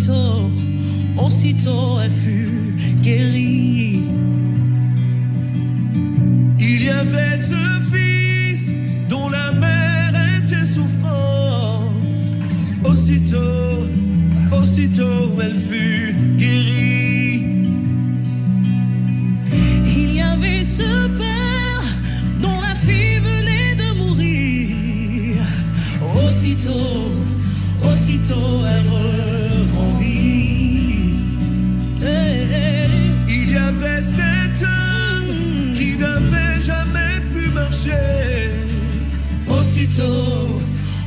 Aussitôt, aussitôt elle fut guérie. Il y avait ce fils dont la mère était souffrante. Aussitôt, aussitôt elle fut guérie. Il y avait ce père dont la fille venait de mourir. Aussitôt, aussitôt elle revit. Il y avait cet homme qui n'avait jamais pu marcher. Aussitôt,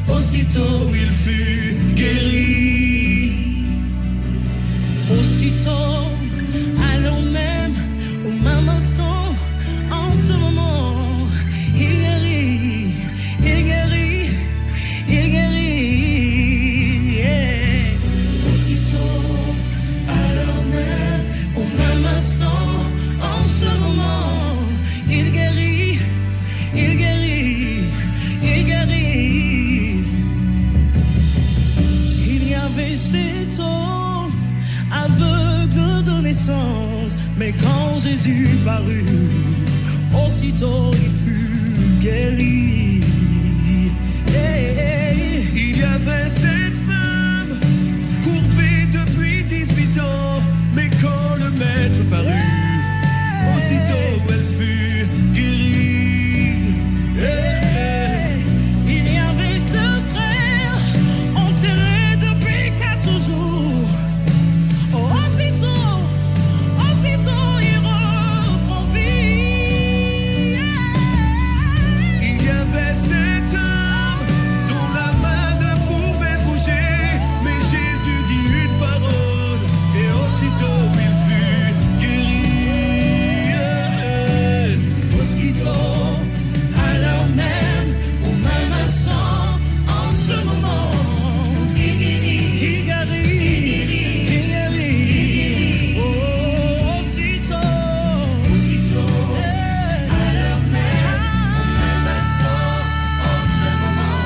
aussitôt il fut guéri. Aussitôt, alors même, au même instant, en ce moment, il guérit, il guérit, il guérit. Yeah. Aussitôt, alors même, au même instant, en ce moment, il guérit, il guérit, il guérit. Il y avait cet homme aveugle de naissance, mais quand Jésus parut, aussitôt il fut guéri. Il y avait cette femme courbée depuis 18 ans, mais quand le maître parut, aussitôt elle fut guérie. Il y avait ce frère enterré depuis 4 jours. Aussitôt, aussitôt il reprend vie. Il y avait cet homme dont la main ne pouvait bouger, mais Jésus dit une parole et aussitôt il fut guéri. Aussitôt, alors même, au même instant, en ce moment, il guérit, il guérit, il guérit. Oh, aussitôt, aussitôt, alors même, au même instant, en ce moment,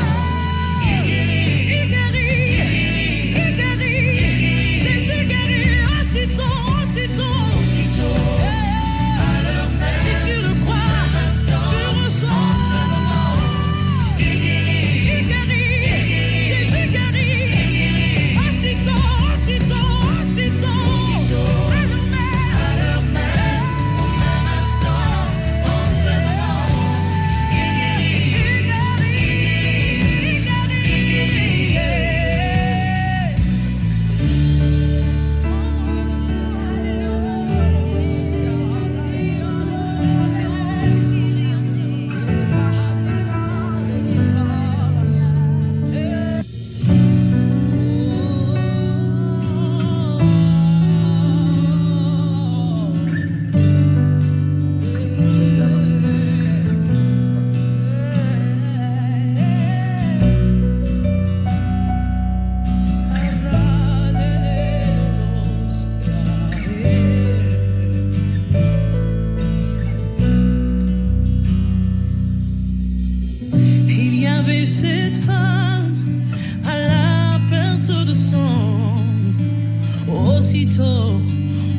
il guérit, il guérit, il guérit. Jésus guérit, aussitôt, aussitôt, aussitôt. Alors même, si tu le crois, tu reçois. Il guérit, Jésus guérit. Aussitôt, aussitôt, aussitôt. Alors même, au même instant, en ce moment, il Il y avait cette femme à la perte de sang. Aussitôt,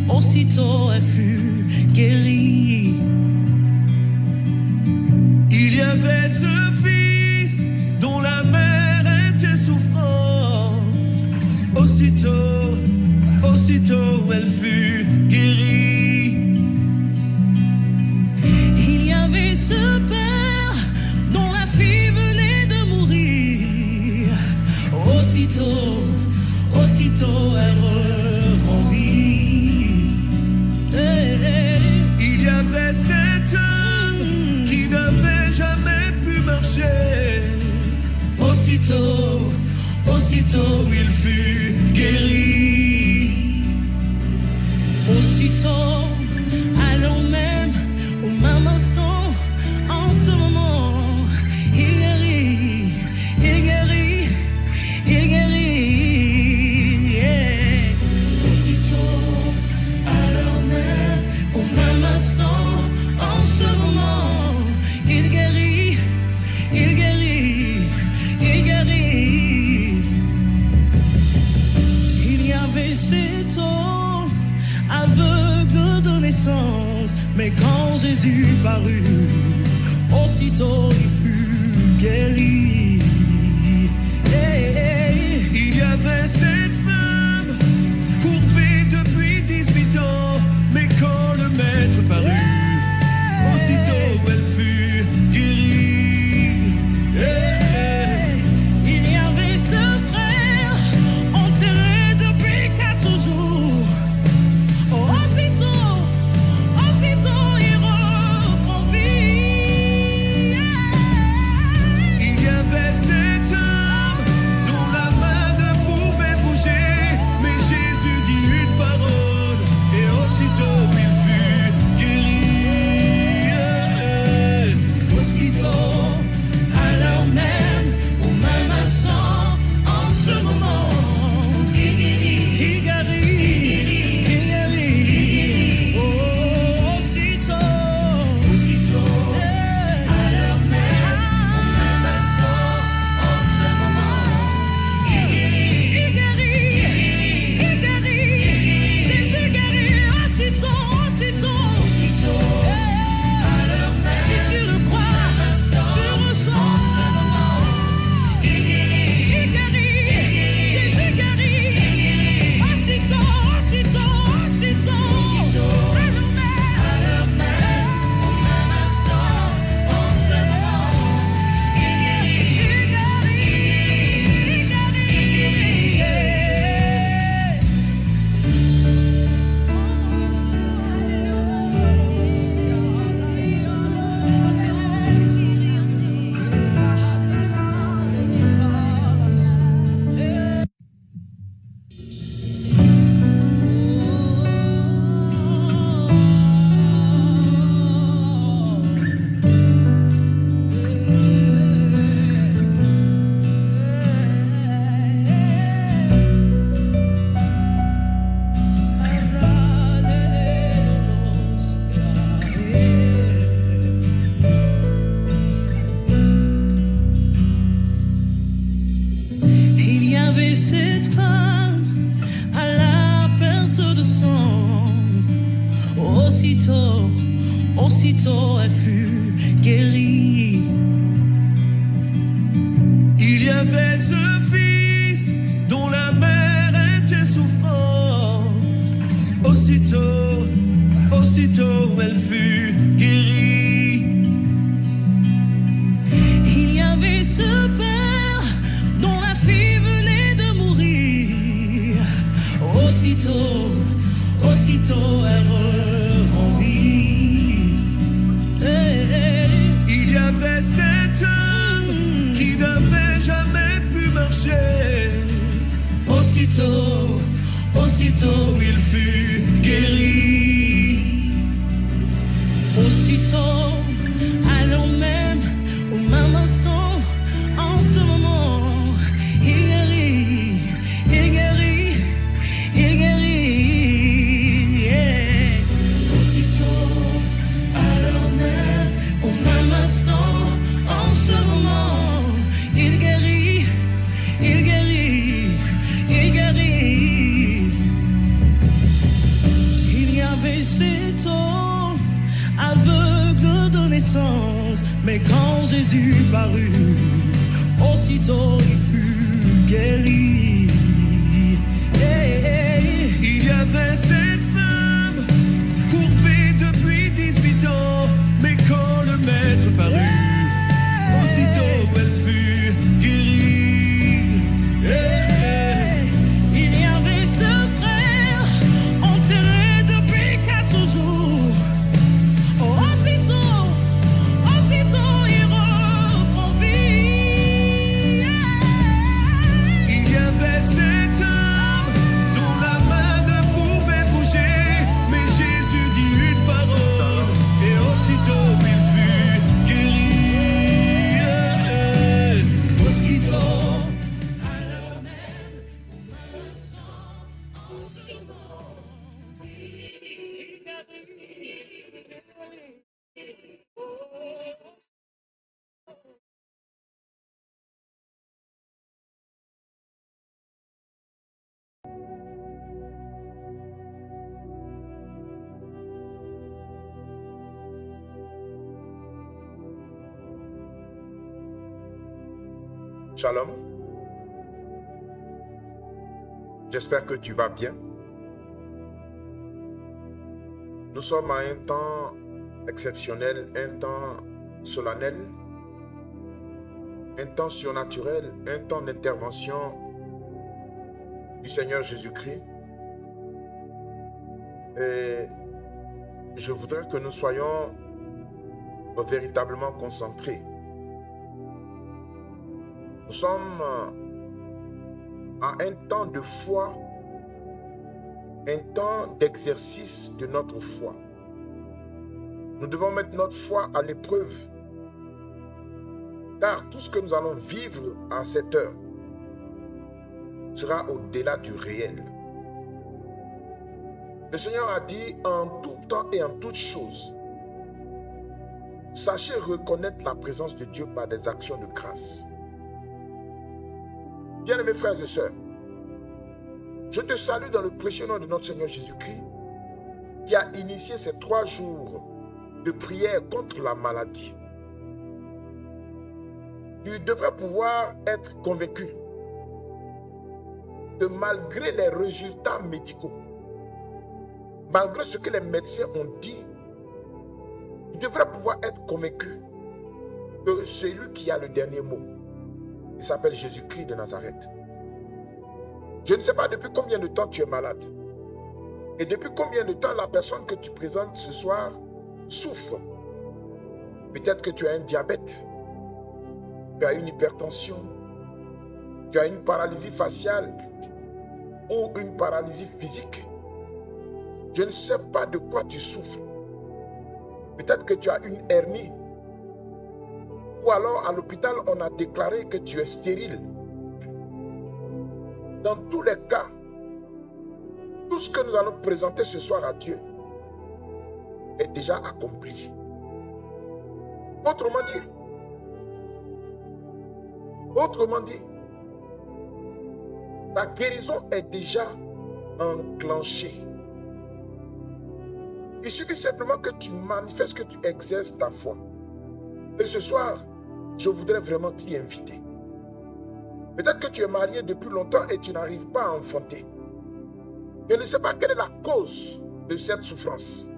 aussitôt elle fut guérie. Il y avait ce fils dont la mère était souffrante. Aussitôt, aussitôt elle fut guérie. Il y avait ce père dont la fille venait de mourir. Aussitôt, aussitôt elle revit. Il y avait cet homme qui n'avait jamais pu marcher. Aussitôt, aussitôt Il fut guéri. aussitôt, alors même, au même instant, en ce moment, il guérit, il guérit, il guérit. Yeah. Aussitôt, alors même, au même instant, en ce moment, il guérit, il guérit, il guérit. naissance, mais quand Jésus parut, aussitôt il fut guéri. Il y avait cette femme courbée depuis 18 ans, mais quand le maître parut, aussitôt elle fut guérie. Il y avait ce frère enterré depuis 4 jours. Aussitôt il reprend vie. Il y avait cet homme dont la main ne pouvait bouger, mais Jésus dit une parole et aussitôt il fut guéri. Aussitôt, à l'heure même, au même instant, en ce moment, il guérit. Oh, aussitôt, à l'heure même, au même instant, en ce moment, il guérit. Jésus guérit. Aussitôt, À l'heure même, si tu le crois, tu reçois. il guérit. Jésus guérit. Aussitôt, À l'heure même, au même instant, en ce moment, il Il y avait cette femme à la perte de sang. Aussitôt elle fut guérie. Il y avait ce fils dont la mère était souffrante. Aussitôt elle fut guérie. Il y avait ce père dont la fille venait de mourir. Aussitôt elle reprend vie. Il y avait cet homme qui n'avait jamais pu marcher. Aussitôt il fut guéri. Aussitôt, à l'heure même, au même instant, en ce moment, il guérit. Aussitôt, à l'heure même, Au même instant, en ce moment, il guérit. Il y avait cet homme aveugle de naissance, mais quand Jésus parut, aussitôt il fut guéri. Il y avait cette femme courbée depuis 18 ans, mais quand le maître parut, aussitôt elle fut guérie. Il y avait ce frère enterré depuis 4 jours. Aussitôt il reprend vie. Il y avait cet homme dont la main ne pouvait Shalom. J'espère que tu vas bien. Nous sommes à un temps exceptionnel, un temps solennel, un temps surnaturel, un temps d'intervention du Seigneur Jésus-Christ. Et je voudrais que nous soyons véritablement concentrés. Nous sommes à un temps de foi, un temps d'exercice de notre foi. Nous devons mettre notre foi à l'épreuve, car tout ce que nous allons vivre à cette heure sera au-delà du réel. Le Seigneur a dit en tout temps et en toutes choses, sachez reconnaître la présence de Dieu par des actions de grâce. Bien-aimés frères et sœurs, je te salue dans le précieux nom de notre Seigneur Jésus-Christ, qui a initié ces 3 jours de prière contre la maladie. Tu devrais pouvoir être convaincu que malgré les résultats médicaux, malgré ce que les médecins ont dit, tu devrais pouvoir être convaincu que celui qui a le dernier mot, il s'appelle Jésus-Christ de Nazareth. Je ne sais pas depuis combien de temps tu es malade. Et depuis combien de temps la personne que tu présentes ce soir souffre. Peut-être que tu as un diabète, tu as une hypertension, tu as une paralysie faciale ou une paralysie physique. Je ne sais pas de quoi tu souffres. Peut-être que tu as une hernie. Ou alors à l'hôpital, on a déclaré que tu es stérile. Dans tous les cas, tout ce que nous allons présenter ce soir à Dieu est déjà accompli. Autrement dit, ta guérison est déjà enclenchée. Il suffit simplement que tu manifestes, que tu exerces ta foi. Et ce soir, je voudrais vraiment t'y inviter. Peut-être que tu es marié depuis longtemps et tu n'arrives pas à enfanter. Je ne sais pas quelle est la cause de cette souffrance.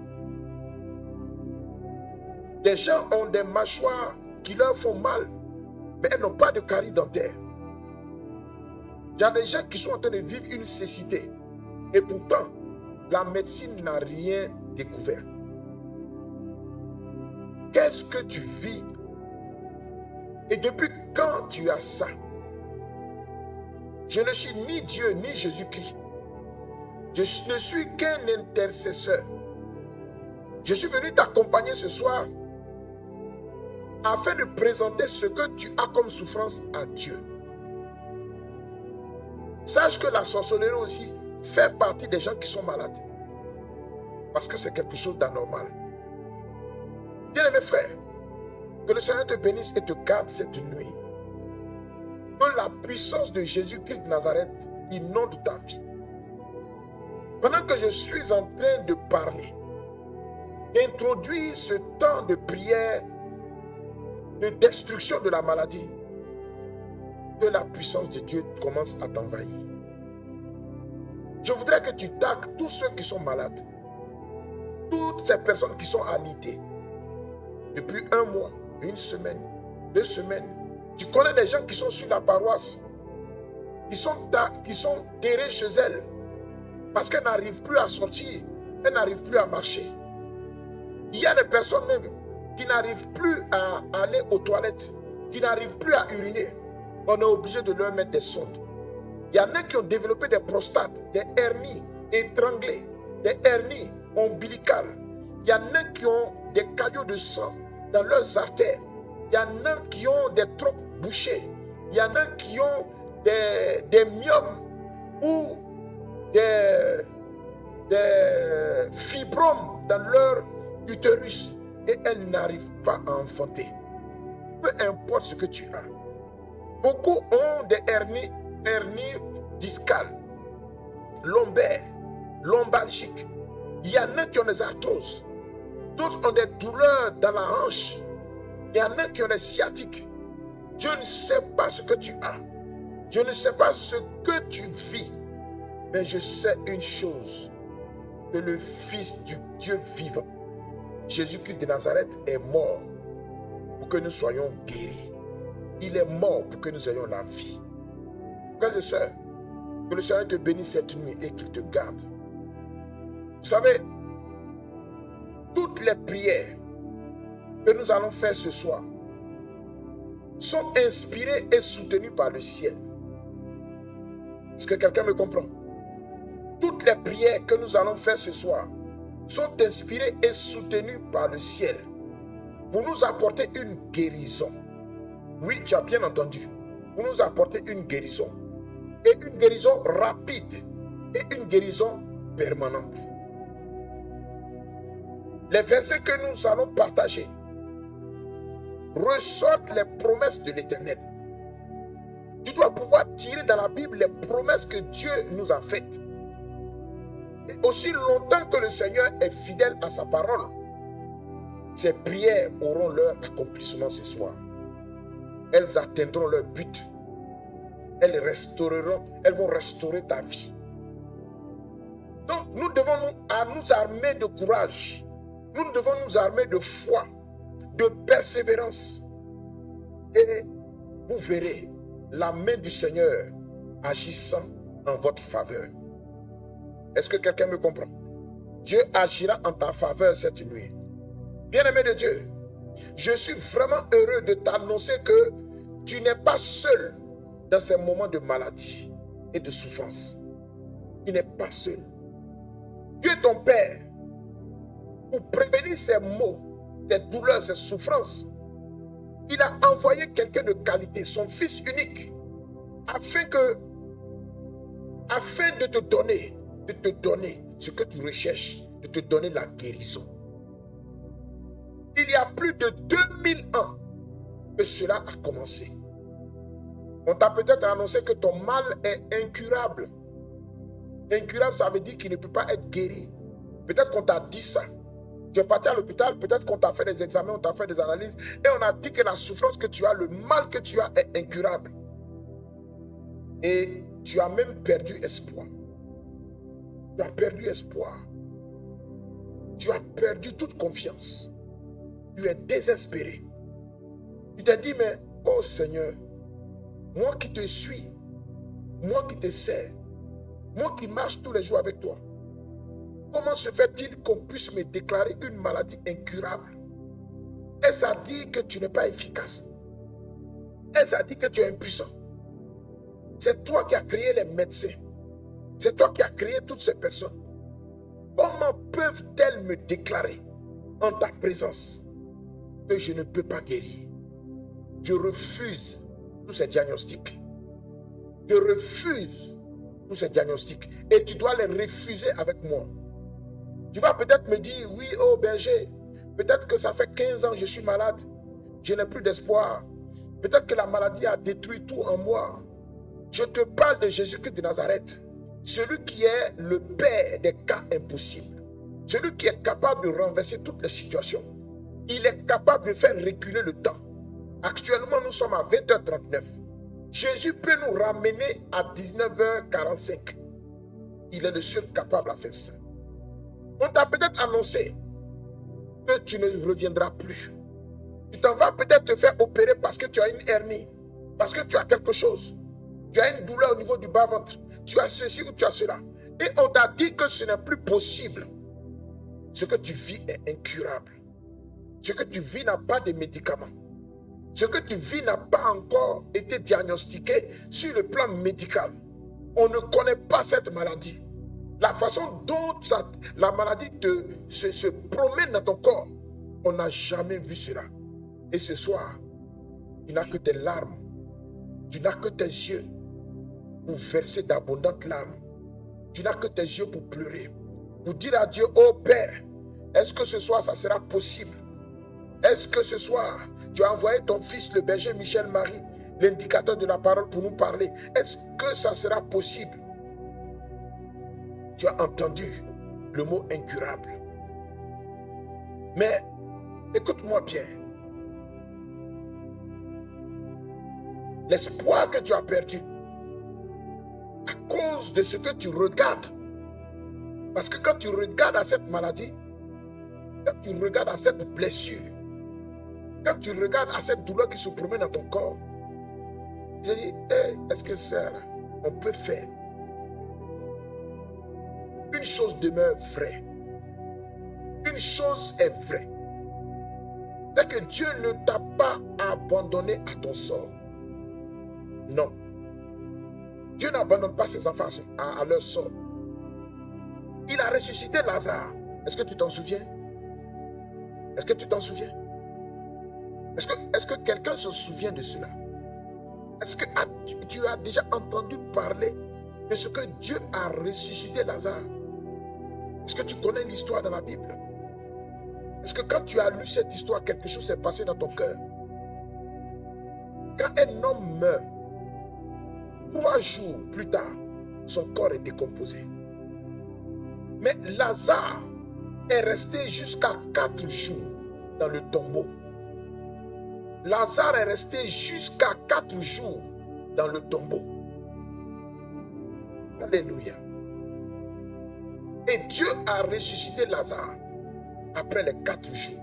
Des gens ont des mâchoires qui leur font mal, mais elles n'ont pas de carie dentaire. Il y a des gens qui sont en train de vivre une cécité. Et pourtant, la médecine n'a rien découvert. Qu'est-ce que tu vis? Et depuis quand tu as ça? Je ne suis ni Dieu ni Jésus-Christ. Je ne suis qu'un intercesseur. Je suis venu t'accompagner ce soir afin de présenter ce que tu as comme souffrance à Dieu. Sache que la sorcellerie aussi fait partie des gens qui sont malades. Parce que c'est quelque chose d'anormal. Bien-aimés frères, que le Seigneur te bénisse et te garde cette nuit. Que la puissance de Jésus-Christ de Nazareth inonde ta vie. Pendant que je suis en train de parler, d'introduire ce temps de prière, de destruction de la maladie, que la puissance de Dieu commence à t'envahir. Je voudrais que tu tagues tous ceux qui sont malades, toutes ces personnes qui sont alitées, depuis 1 mois, 1 semaine, 2 semaines. Tu connais des gens qui sont sur la paroisse, qui sont terrés chez elles, parce qu'elles n'arrivent plus à sortir, elles n'arrivent plus à marcher. Il y a des personnes même qui n'arrivent plus à aller aux toilettes, qui n'arrivent plus à uriner. On est obligé de leur mettre des sondes. Il y en a qui ont développé des prostates, des hernies étranglées, des hernies ombilicales. Il y en a qui ont des caillots de sang dans leurs artères. Il y en a qui ont des troncs bouchés. Il y en a qui ont des myomes ou des fibromes dans leur utérus et elles n'arrivent pas à enfanter. Peu importe ce que tu as. Beaucoup ont des hernies discales, lombaires, lombalgiques. Il y en a qui ont des arthroses. D'autres ont des douleurs dans la hanche. Il y en a qui ont des sciatiques. Je ne sais pas ce que tu as. Je ne sais pas ce que tu vis. Mais je sais une chose. Que le Fils du Dieu vivant, Jésus-Christ de Nazareth, est mort pour que nous soyons guéris. Il est mort pour que nous ayons la vie. Frères et sœurs, que le Seigneur te bénisse cette nuit et qu'il te garde. Vous savez, toutes les prières que nous allons faire ce soir sont inspirées et soutenues par le ciel. Est-ce que quelqu'un me comprend? Toutes les prières que nous allons faire ce soir sont inspirées et soutenues par le ciel pour nous apporter une guérison. Oui, tu as bien entendu. Pour nous apporter une guérison. Et une guérison rapide. Et une guérison permanente. Les versets que nous allons partager ressortent les promesses de l'Éternel. Tu dois pouvoir tirer dans la Bible les promesses que Dieu nous a faites. Et aussi longtemps que le Seigneur est fidèle à sa parole, ces prières auront leur accomplissement ce soir. Elles atteindront leur but. Elles vont restaurer ta vie. Donc nous devons nous armer de courage. Nous devons nous armer de foi, de persévérance. Et vous verrez la main du Seigneur agissant en votre faveur. Est-ce que quelqu'un me comprend? Dieu agira en ta faveur cette nuit. Bien-aimé de Dieu, je suis vraiment heureux de t'annoncer que tu n'es pas seul dans ces moments de maladie et de souffrance. Tu n'es pas seul. Dieu est ton Père. Pour prévenir ces maux, ces douleurs, ces souffrances, il a envoyé quelqu'un de qualité, son Fils unique, afin de te donner ce que tu recherches, de te donner la guérison. Il y a plus de 2000 ans que cela a commencé. On t'a peut-être annoncé que ton mal est incurable. Incurable, ça veut dire qu'il ne peut pas être guéri. Peut-être qu'on t'a dit ça. Tu es parti à l'hôpital, peut-être qu'on t'a fait des examens, on t'a fait des analyses, et on a dit que la souffrance que tu as, le mal que tu as est incurable. Et tu as même perdu espoir. Tu as perdu espoir. Tu as perdu toute confiance. Tu es désespéré. Tu t'es dit, mais, oh Seigneur, moi qui te suis, moi qui te sers, moi qui marche tous les jours avec toi, comment se fait-il qu'on puisse me déclarer une maladie incurable? Est-ce à dire que tu n'es pas efficace? Est-ce à dire que tu es impuissant? C'est toi qui as créé les médecins. C'est toi qui as créé toutes ces personnes. Comment peuvent-elles me déclarer en ta présence que je ne peux pas guérir? Je refuse tous ces diagnostics. Je refuse tous ces diagnostics. Et tu dois les refuser avec moi. Tu vas peut-être me dire, oui, oh berger, peut-être que ça fait 15 ans que je suis malade. Je n'ai plus d'espoir. Peut-être que la maladie a détruit tout en moi. Je te parle de Jésus-Christ de Nazareth. Celui qui est le Père des cas impossibles. Celui qui est capable de renverser toutes les situations. Il est capable de faire reculer le temps. Actuellement, nous sommes à 20h39. Jésus peut nous ramener à 19h45. Il est le seul capable à faire ça. On t'a peut-être annoncé que tu ne reviendras plus. Tu t'en vas peut-être te faire opérer parce que tu as une hernie. Parce que tu as quelque chose. Tu as une douleur au niveau du bas-ventre. Tu as ceci ou tu as cela. Et on t'a dit que ce n'est plus possible. Ce que tu vis est incurable. Ce que tu vis n'a pas de médicaments. Ce que tu vis n'a pas encore été diagnostiqué sur le plan médical. On ne connaît pas cette maladie. La façon dont la maladie se promène dans ton corps, on n'a jamais vu cela. Et ce soir, tu n'as que tes larmes. Tu n'as que tes yeux pour verser d'abondantes larmes. Tu n'as que tes yeux pour pleurer. Pour dire à Dieu, oh Père, est-ce que ce soir ça sera possible? Est-ce que ce soir, tu as envoyé ton fils, le berger Michel Marie, l'indicateur de la parole pour nous parler? Est-ce que ça sera possible? Tu as entendu le mot incurable. Mais écoute-moi bien. l'espoir que tu as perdu à cause de ce que tu regardes. Parce que quand tu regardes à cette maladie, quand tu regardes à cette blessure, quand tu regardes à cette douleur qui se promène dans ton corps, je dis, hey, est-ce que ça, on peut faire? Une chose demeure vraie. Une chose est vraie. C'est que Dieu ne t'a pas abandonné à ton sort. Non. Dieu n'abandonne pas ses enfants à leur sort. Il a ressuscité Lazare. Est-ce que tu t'en souviens? Est-ce que tu t'en souviens? Est-ce que quelqu'un se souvient de cela? Est-ce que tu as déjà entendu parler de ce que Dieu a ressuscité Lazare? Est-ce que tu connais l'histoire dans la Bible? Est-ce que quand tu as lu cette histoire, quelque chose s'est passé dans ton cœur? Quand un homme meurt, 3 jours plus tard, son corps est décomposé. Mais Lazare est resté jusqu'à 4 jours dans le tombeau. Lazare est resté jusqu'à 4 jours dans le tombeau. Alléluia. Et Dieu a ressuscité Lazare après les 4 jours.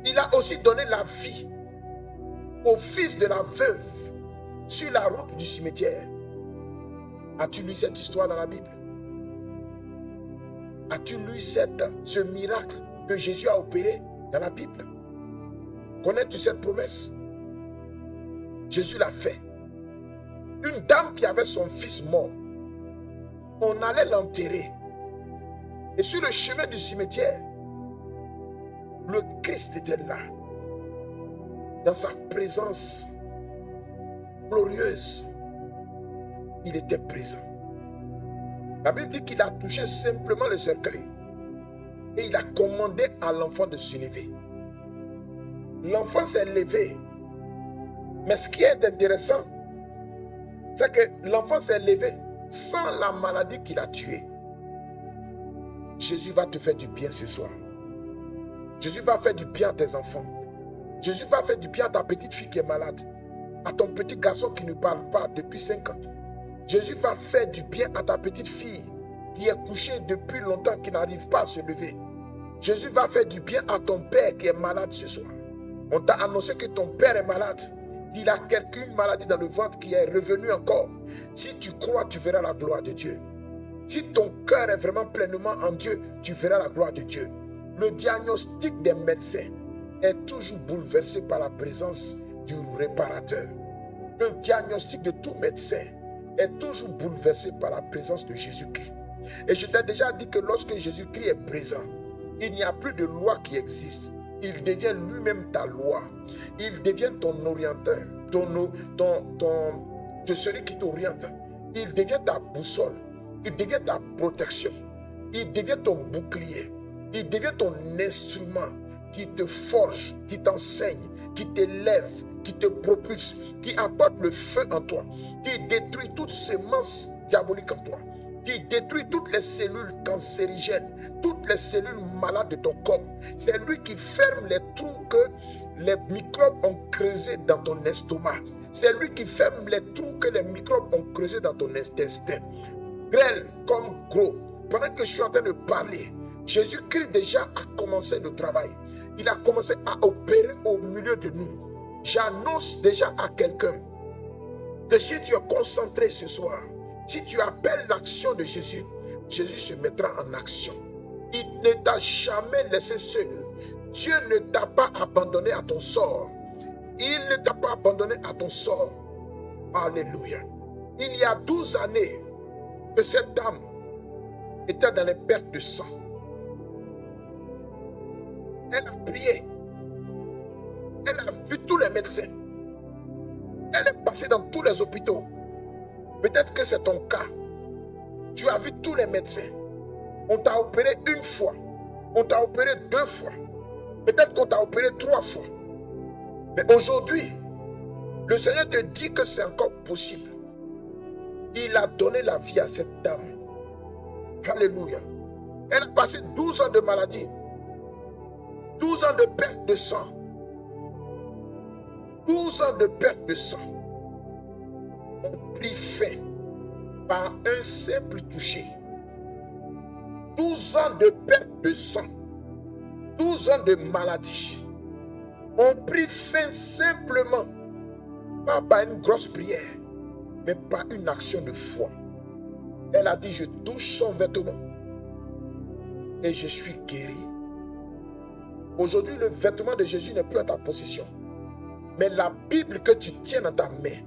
Il a aussi donné la vie au fils de la veuve sur la route du cimetière. As-tu lu cette histoire dans la Bible? As-tu lu ce miracle que Jésus a opéré dans la Bible? Connais-tu cette promesse? Jésus l'a fait. Une dame qui avait son fils mort, on allait l'enterrer. Et sur le chemin du cimetière, le Christ était là, dans sa présence glorieuse. Il était présent. La Bible dit qu'il a touché simplement le cercueil et il a commandé à l'enfant de se lever. L'enfant s'est levé. Mais ce qui est intéressant, c'est que l'enfant s'est levé sans la maladie qu'il a tuée. Jésus va te faire du bien ce soir. Jésus va faire du bien à tes enfants. Jésus va faire du bien à ta petite fille qui est malade, à ton petit garçon qui ne parle pas depuis 5 ans. Jésus va faire du bien à ta petite fille qui est couchée depuis longtemps, qui n'arrive pas à se lever. Jésus va faire du bien à ton père qui est malade ce soir. On t'a annoncé que ton père est malade. Il a une maladie dans le ventre qui est revenue encore. Si tu crois, tu verras la gloire de Dieu. Si ton cœur est vraiment pleinement en Dieu, tu verras la gloire de Dieu. Le diagnostic des médecins est toujours bouleversé par la présence du réparateur. Le diagnostic de tout médecin est toujours bouleversé par la présence de Jésus-Christ. Et je t'ai déjà dit que lorsque Jésus-Christ est présent, il n'y a plus de loi qui existe. Il devient lui-même ta loi. Il devient ton orienteur, celui qui t'oriente. Il devient ta boussole. Il devient ta protection. Il devient ton bouclier. Il devient ton instrument qui te forge, qui t'enseigne, qui t'élève, qui te propulse, qui apporte le feu en toi, qui détruit toute sémence diabolique en toi, qui détruit toutes les cellules cancérigènes, toutes les cellules malades de ton corps. C'est lui qui ferme les trous que les microbes ont creusés dans ton estomac. C'est lui qui ferme les trous que les microbes ont creusés dans ton intestin. Grêle comme gros. Pendant que je suis en train de parler, Jésus-Christ déjà a commencé le travail. Il a commencé à opérer au milieu de nous. J'annonce déjà à quelqu'un que si tu es concentré ce soir, si tu appelles l'action de Jésus, Jésus se mettra en action. Il ne t'a jamais laissé seul. Dieu ne t'a pas abandonné à ton sort. Il ne t'a pas abandonné à ton sort. Alléluia. Il y a 12 années que cette dame était dans les pertes de sang. Elle a prié. Elle a vu tous les médecins. Elle est passée dans tous les hôpitaux. Peut-être que c'est ton cas. Tu as vu tous les médecins. On t'a opéré 1 fois. On t'a opéré 2 fois. Peut-être qu'on t'a opéré 3 fois. Mais aujourd'hui, le Seigneur te dit que c'est encore possible. Il a donné la vie à cette dame. Alléluia. Elle a passé 12 ans de maladie. 12 ans de perte de sang. 12 ans de perte de sang ont pris fin par un simple toucher. 12 ans de perte de sang, 12 ans de maladie ont pris fin simplement, pas par une grosse prière, mais par une action de foi. Elle a dit, je touche son vêtement et je suis guéri. Aujourd'hui, le vêtement de Jésus n'est plus en ta possession, mais la Bible que tu tiens dans ta main,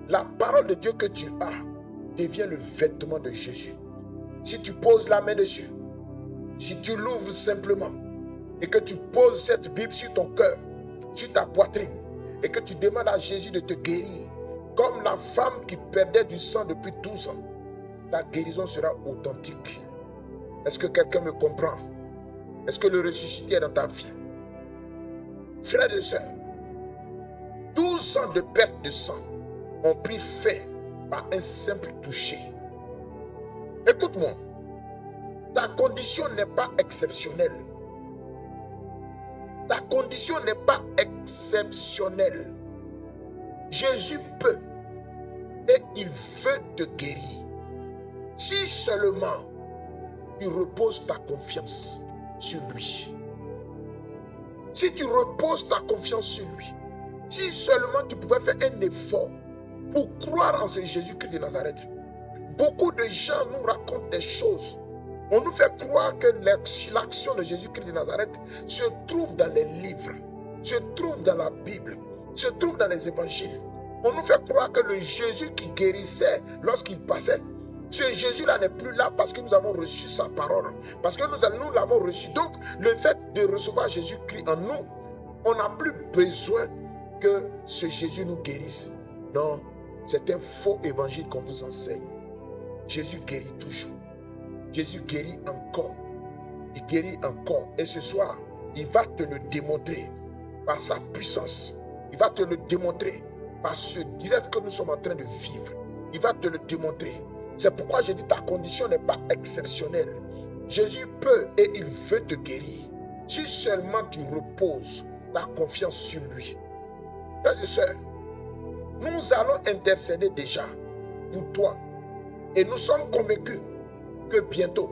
la parole de Dieu que tu as, devient le vêtement de Jésus. Si tu poses la main dessus, si tu l'ouvres simplement et que tu poses cette Bible sur ton cœur, sur ta poitrine, et que tu demandes à Jésus de te guérir, comme la femme qui perdait du sang depuis 12 ans, ta guérison sera authentique. Est-ce que quelqu'un me comprend? Est-ce que le ressuscité est dans ta vie? Frères et sœurs, 12 ans de perte de sang ont pris fin par un simple toucher. Écoute-moi, ta condition n'est pas exceptionnelle. Ta condition n'est pas exceptionnelle. Jésus peut et il veut te guérir. Si seulement tu reposes ta confiance sur lui. Si tu reposes ta confiance sur lui. Si seulement tu pouvais faire un effort pour croire en ce Jésus-Christ de Nazareth. Beaucoup de gens nous racontent des choses. On nous fait croire que l'action de Jésus-Christ de Nazareth se trouve dans les livres, se trouve dans la Bible, se trouve dans les évangiles. On nous fait croire que le Jésus qui guérissait lorsqu'il passait, ce Jésus-là n'est plus là parce que nous avons reçu sa parole, parce que nous l'avons reçu. Donc, le fait de recevoir Jésus-Christ en nous, on n'a plus besoin que ce Jésus nous guérisse. Non, c'est un faux évangile qu'on vous enseigne. Jésus guérit toujours. Jésus guérit encore. Il guérit encore. Et ce soir, il va te le démontrer par sa puissance. Il va te le démontrer par ce direct que nous sommes en train de vivre. Il va te le démontrer. C'est pourquoi je dis ta condition n'est pas exceptionnelle. Jésus peut et il veut te guérir. Si seulement tu reposes ta confiance sur lui. Frères et sœurs, nous allons intercéder déjà pour toi. Et nous sommes convaincus que bientôt,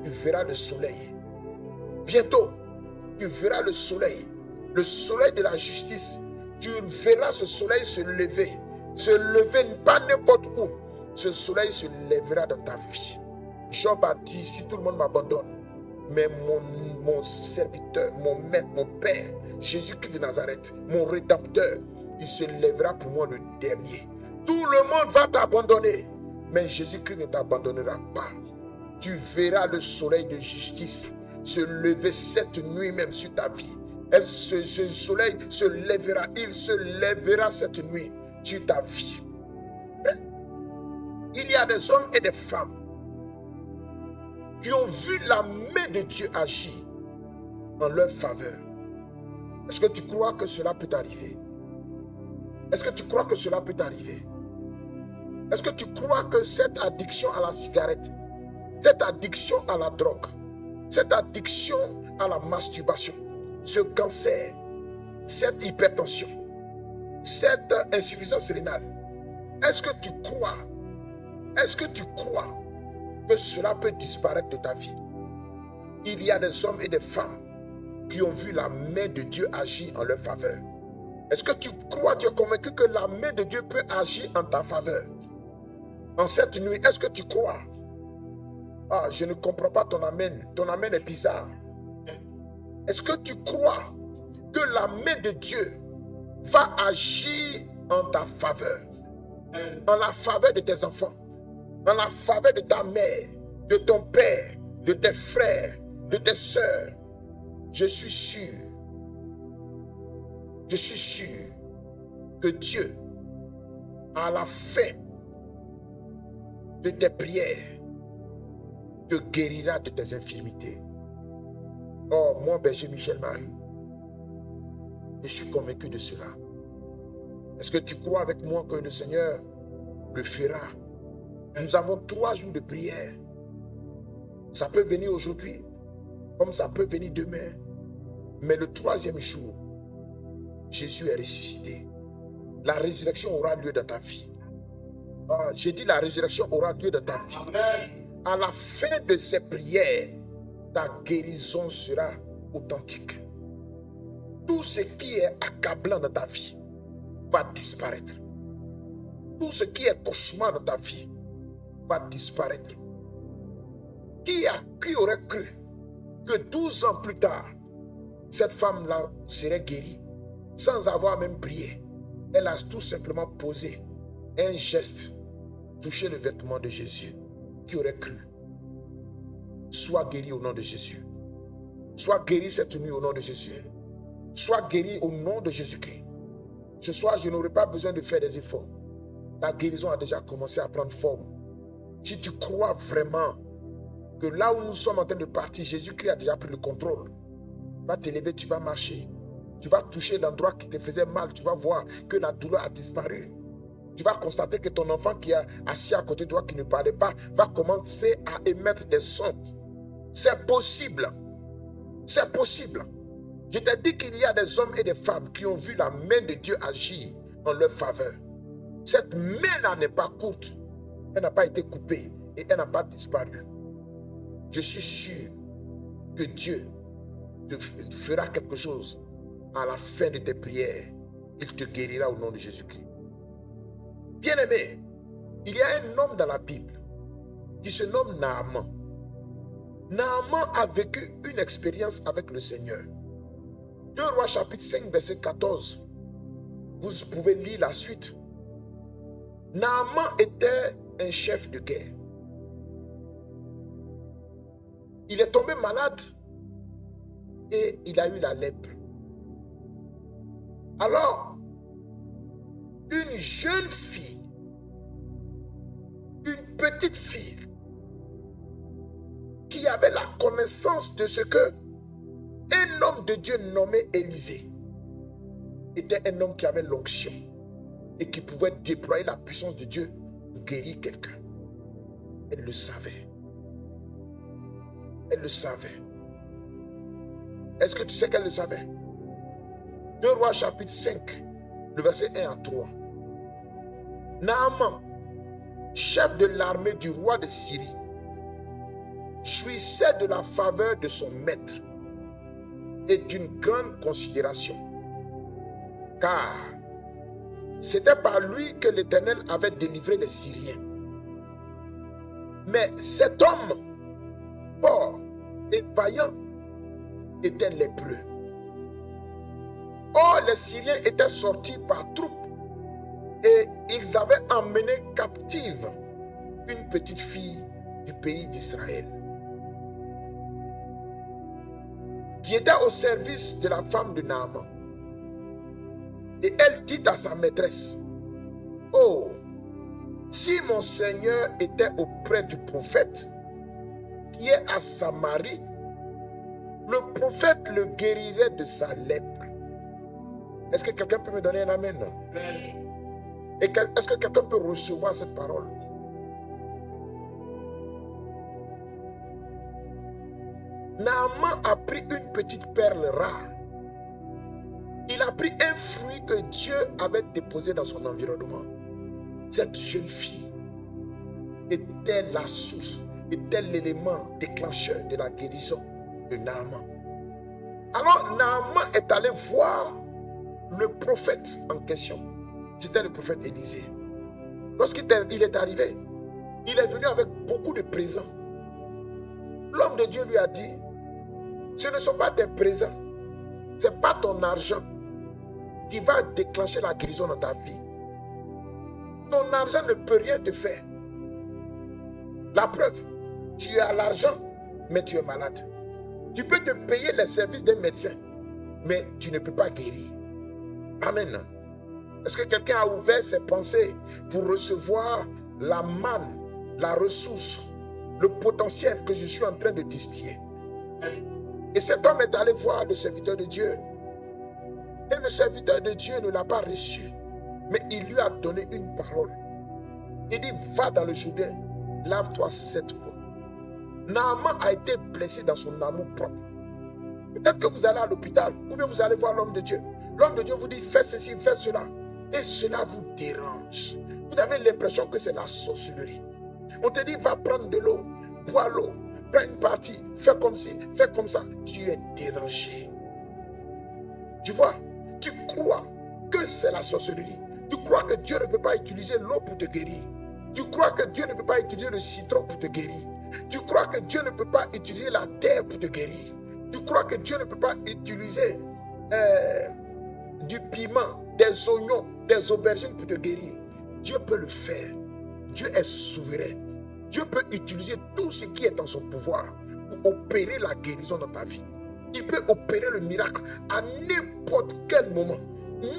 tu verras le soleil. Bientôt, tu verras le soleil de la justice. Tu verras ce soleil se lever pas n'importe où. Ce soleil se lèvera dans ta vie. Job a dit, si tout le monde m'abandonne, mais mon serviteur, mon maître, mon père, Jésus-Christ de Nazareth, mon rédempteur, il se lèvera pour moi le dernier. Tout le monde va t'abandonner, mais Jésus-Christ ne t'abandonnera pas. Tu verras le soleil de justice se lever cette nuit même sur ta vie. Ce soleil se lèvera, il se lèvera cette nuit sur ta vie. Il y a des hommes et des femmes qui ont vu la main de Dieu agir en leur faveur. Est-ce que tu crois que cela peut t'arriver? Est-ce que tu crois que cela peut t'arriver? Est-ce que tu crois que cette addiction à la cigarette, cette addiction à la drogue, cette addiction à la masturbation, ce cancer, cette hypertension, cette insuffisance rénale, est-ce que tu crois que cela peut disparaître de ta vie? Il y a des hommes et des femmes qui ont vu la main de Dieu agir en leur faveur. Est-ce que tu crois, tu es convaincu que la main de Dieu peut agir en ta faveur? En cette nuit, est-ce que tu crois? Ah, je ne comprends pas ton amen. Ton amen est bizarre. Est-ce que tu crois que la main de Dieu va agir en ta faveur? En la faveur de tes enfants, en la faveur de ta mère, de ton père, de tes frères, de tes sœurs. Je suis sûr que Dieu, à la fin de tes prières, te guérira de tes infirmités. Oh, moi, berger Michel Marie, je suis convaincu de cela. Est-ce que tu crois avec moi que le Seigneur le fera? Nous avons 3 jours de prière. Ça peut venir aujourd'hui, comme ça peut venir demain. Mais le 3e jour, Jésus est ressuscité. la résurrection aura lieu dans ta vie. J'ai dit la résurrection aura lieu dans ta vie. À la fin de ces prières, ta guérison sera authentique. Tout ce qui est accablant dans ta vie va disparaître. Tout ce qui est cauchemar dans ta vie va disparaître. Qui aurait cru que 12 ans plus tard, cette femme-là serait guérie sans avoir même prié? Elle a tout simplement posé un geste, touché le vêtement de Jésus. Qui aurait cru? Sois guéri au nom de Jésus. Sois guéri cette nuit au nom de Jésus. Sois guéri au nom de Jésus-Christ. Ce soir, je n'aurai pas besoin de faire des efforts. La guérison a déjà commencé à prendre forme. Si tu crois vraiment que là où nous sommes en train de partir, Jésus-Christ a déjà pris le contrôle. Tu vas t'élever, tu vas marcher. Tu vas toucher l'endroit qui te faisait mal. Tu vas voir que la douleur a disparu. Tu vas constater que ton enfant qui est assis à côté de toi, qui ne parlait pas, va commencer à émettre des sons. C'est possible. C'est possible. Je t'ai dit qu'il y a des hommes et des femmes qui ont vu la main de Dieu agir en leur faveur. Cette main-là n'est pas courte. Elle n'a pas été coupée et elle n'a pas disparu. Je suis sûr que Dieu te fera quelque chose à la fin de tes prières. Il te guérira au nom de Jésus-Christ. Bien-aimé, il y a un homme dans la Bible qui se nomme Naaman. Naaman a vécu une expérience avec le Seigneur. 2 Rois chapitre 5 verset 14. Vous pouvez lire la suite. Naaman était un chef de guerre. Il est tombé malade et il a eu la lèpre. Alors, une jeune fille, une petite fille, qui avait la connaissance de ce que un homme de Dieu nommé Élisée était un homme qui avait l'onction et qui pouvait déployer la puissance de Dieu pour guérir quelqu'un. Elle le savait. Elle le savait. Est-ce que tu sais qu'elle le savait? 2 Rois chapitre 5, le verset 1 à 3. Naaman, chef de l'armée du roi de Syrie, jouissait de la faveur de son maître et d'une grande considération, car c'était par lui que l'Éternel avait délivré les Syriens. Mais cet homme, fort et vaillant, était lépreux. Or, les Syriens étaient sortis par troupes et ils avaient emmené captive une petite fille du pays d'Israël, qui était au service de la femme de Naaman. Et elle dit à sa maîtresse: oh, si mon Seigneur était auprès du prophète qui est à Samarie, le prophète le guérirait de sa lèpre. Est-ce que quelqu'un peut me donner un amen? Et est-ce que quelqu'un peut recevoir cette parole? Naaman a pris une petite perle rare. Il a pris un fruit que Dieu avait déposé dans son environnement. Cette jeune fille était la source, était l'élément déclencheur de la guérison de Naaman. Alors Naaman est allé voir le prophète en question. C'était le prophète Élisée. Lorsqu'il est arrivé, il est venu avec beaucoup de présents. L'homme de Dieu lui a dit: ce ne sont pas des présents, ce n'est pas ton argent qui va déclencher la guérison dans ta vie. Ton argent ne peut rien te faire. La preuve, tu as l'argent, mais tu es malade. Tu peux te payer les services d'un médecin, mais tu ne peux pas guérir. Amen. Est-ce que quelqu'un a ouvert ses pensées pour recevoir la manne, la ressource, le potentiel que je suis en train de distiller? Et cet homme est allé voir le serviteur de Dieu. Et le serviteur de Dieu ne l'a pas reçu, mais il lui a donné une parole. Il dit: va dans le Jourdain, lave-toi 7 fois. Naaman a été blessé dans son amour propre. Peut-être que vous allez à l'hôpital, ou bien vous allez voir l'homme de Dieu. L'homme de Dieu vous dit: fais ceci, fais cela. et cela vous dérange. Vous avez l'impression que c'est la sorcellerie. On te dit, va prendre de l'eau, bois l'eau, prends une partie, fais comme ci, fais comme ça. Tu es dérangé. Tu vois, tu crois que c'est la sorcellerie. Tu crois que Dieu ne peut pas utiliser l'eau pour te guérir. Tu crois que Dieu ne peut pas utiliser le citron pour te guérir. Tu crois que Dieu ne peut pas utiliser la terre pour te guérir. Tu crois que Dieu ne peut pas utiliser du piment, des oignons, des aubergines pour te guérir. Dieu peut le faire. Dieu est souverain. Dieu peut utiliser tout ce qui est en son pouvoir pour opérer la guérison dans ta vie. Il peut opérer le miracle à n'importe quel moment,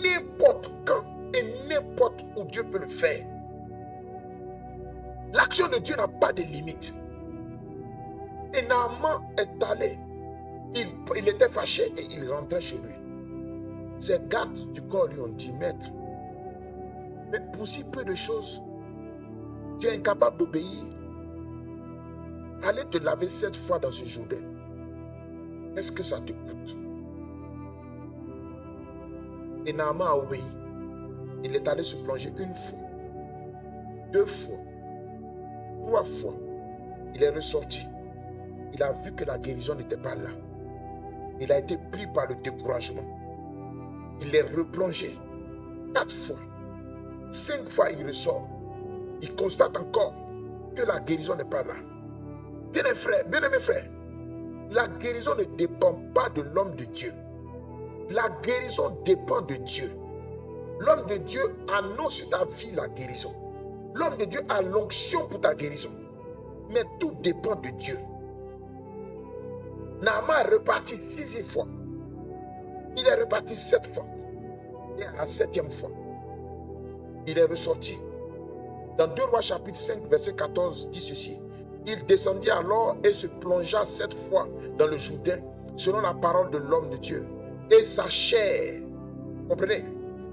n'importe quand et n'importe où Dieu peut le faire. L'action de Dieu n'a pas de limite. Et Naaman est allé. Il était fâché et il rentrait chez lui. Ses gardes du corps lui ont dit, maître, mais pour si peu de choses, tu es incapable d'obéir. Allez te laver 7 fois dans ce Jourdain. Est-ce que ça te coûte? Et Naaman a obéi. Il est allé se plonger 1 fois, 2 fois, 3 fois. Il est ressorti. Il a vu que la guérison n'était pas là. Il a été pris par le découragement. Il est replongé 4 fois. 5 fois, il ressort. Il constate encore que la guérison n'est pas là. Bien-aimés frères, la guérison ne dépend pas de l'homme de Dieu. La guérison dépend de Dieu. L'homme de Dieu annonce sur ta vie la guérison. L'homme de Dieu a l'onction pour ta guérison. Mais tout dépend de Dieu. Naaman est reparti 6e fois. Il est reparti 7 fois. Et à la 7e fois, il est ressorti. Dans 2 Rois chapitre 5, verset 14, dit ceci. Il descendit alors et se plongea 7 fois dans le Jourdain, selon la parole de l'homme de Dieu. Et sa chair, comprenez,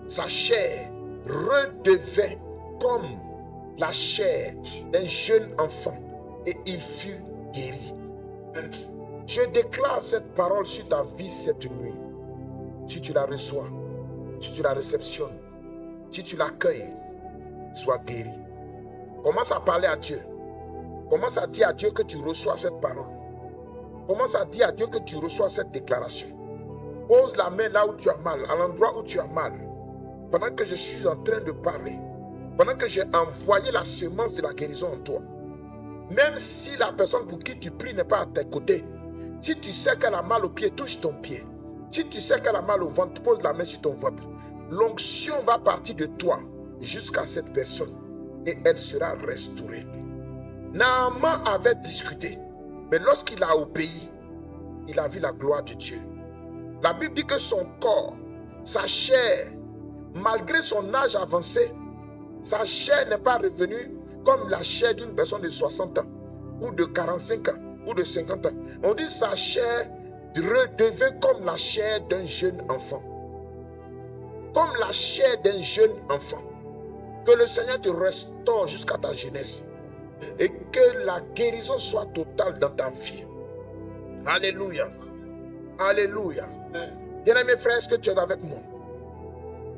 sa chair redevint comme la chair d'un jeune enfant et il fut guéri. Je déclare cette parole sur ta vie cette nuit. Si tu la reçois, si tu la réceptionnes, si tu l'accueilles, sois guéri. Commence à parler à Dieu. Commence à dire à Dieu que tu reçois cette parole. Commence à dire à Dieu que tu reçois cette déclaration. Pose la main là où tu as mal, à l'endroit où tu as mal. Pendant que je suis en train de parler, pendant que j'ai envoyé la semence de la guérison en toi, même si la personne pour qui tu pries n'est pas à tes côtés, si tu sais qu'elle a mal au pied, touche ton pied. Si tu sais qu'elle a mal au ventre, pose la main sur ton ventre. L'onction va partir de toi jusqu'à cette personne et elle sera restaurée. Naaman avait discuté, mais lorsqu'il a obéi, il a vu la gloire de Dieu. La Bible dit que son corps, sa chair, malgré son âge avancé, sa chair n'est pas revenue comme la chair d'une personne de 60 ans, ou de 45 ans, ou de 50 ans. On dit sa chair redevint comme la chair d'un jeune enfant. Comme la chair d'un jeune enfant. Que le Seigneur te restaure jusqu'à ta jeunesse. Et que la guérison soit totale dans ta vie. Alléluia. Alléluia. Bien-aimés frères, est-ce que tu es avec moi?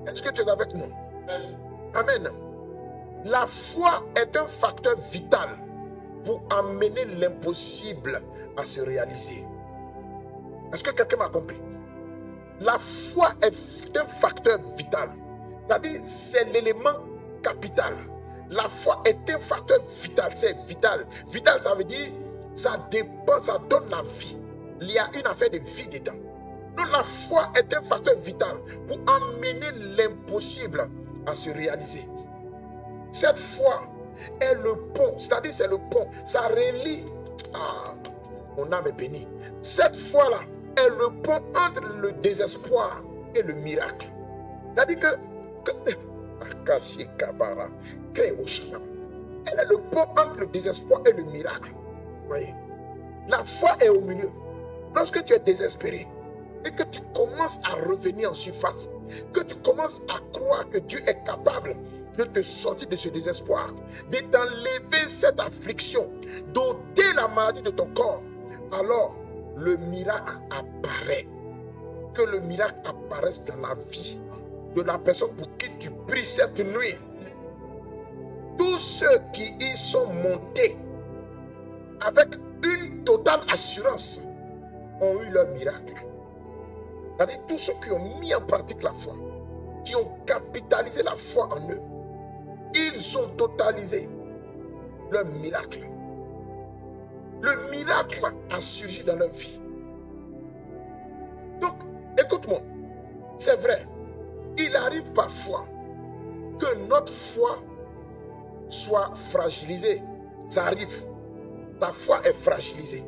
Est-ce que tu es avec moi? Amen. La foi est un facteur vital pour amener l'impossible à se réaliser. Est-ce que quelqu'un m'a compris? La foi est un facteur vital. C'est-à-dire, c'est l'élément capital. La foi est un facteur vital. C'est vital. Vital, ça veut dire, ça dépend, ça donne la vie. Il y a une affaire de vie dedans. Donc, la foi est un facteur vital pour amener l'impossible à se réaliser. Cette foi est le pont, c'est-à-dire c'est le pont. Ça relie. Ah, mon âme est bénie. Cette foi-là est le pont entre le désespoir et le miracle. C'est-à-dire que elle est le pont entre le désespoir et le miracle. Voyez? La foi est au milieu. Lorsque tu es désespéré et que tu commences à revenir en surface, que tu commences à croire que Dieu est capable de te sortir de ce désespoir, de t'enlever cette affliction, d'ôter la maladie de ton corps, alors le miracle apparaît. Que le miracle apparaisse dans la vie de la personne pour qui tu pries cette nuit. Tous ceux qui y sont montés avec une totale assurance ont eu leur miracle. C'est-à-dire tous ceux qui ont mis en pratique la foi, qui ont capitalisé la foi en eux, ils ont totalisé leur miracle. Le miracle a surgi dans leur vie. Donc, écoute-moi, c'est vrai, il arrive parfois que notre foi soit fragilisée. Ça arrive. Ta foi est fragilisée.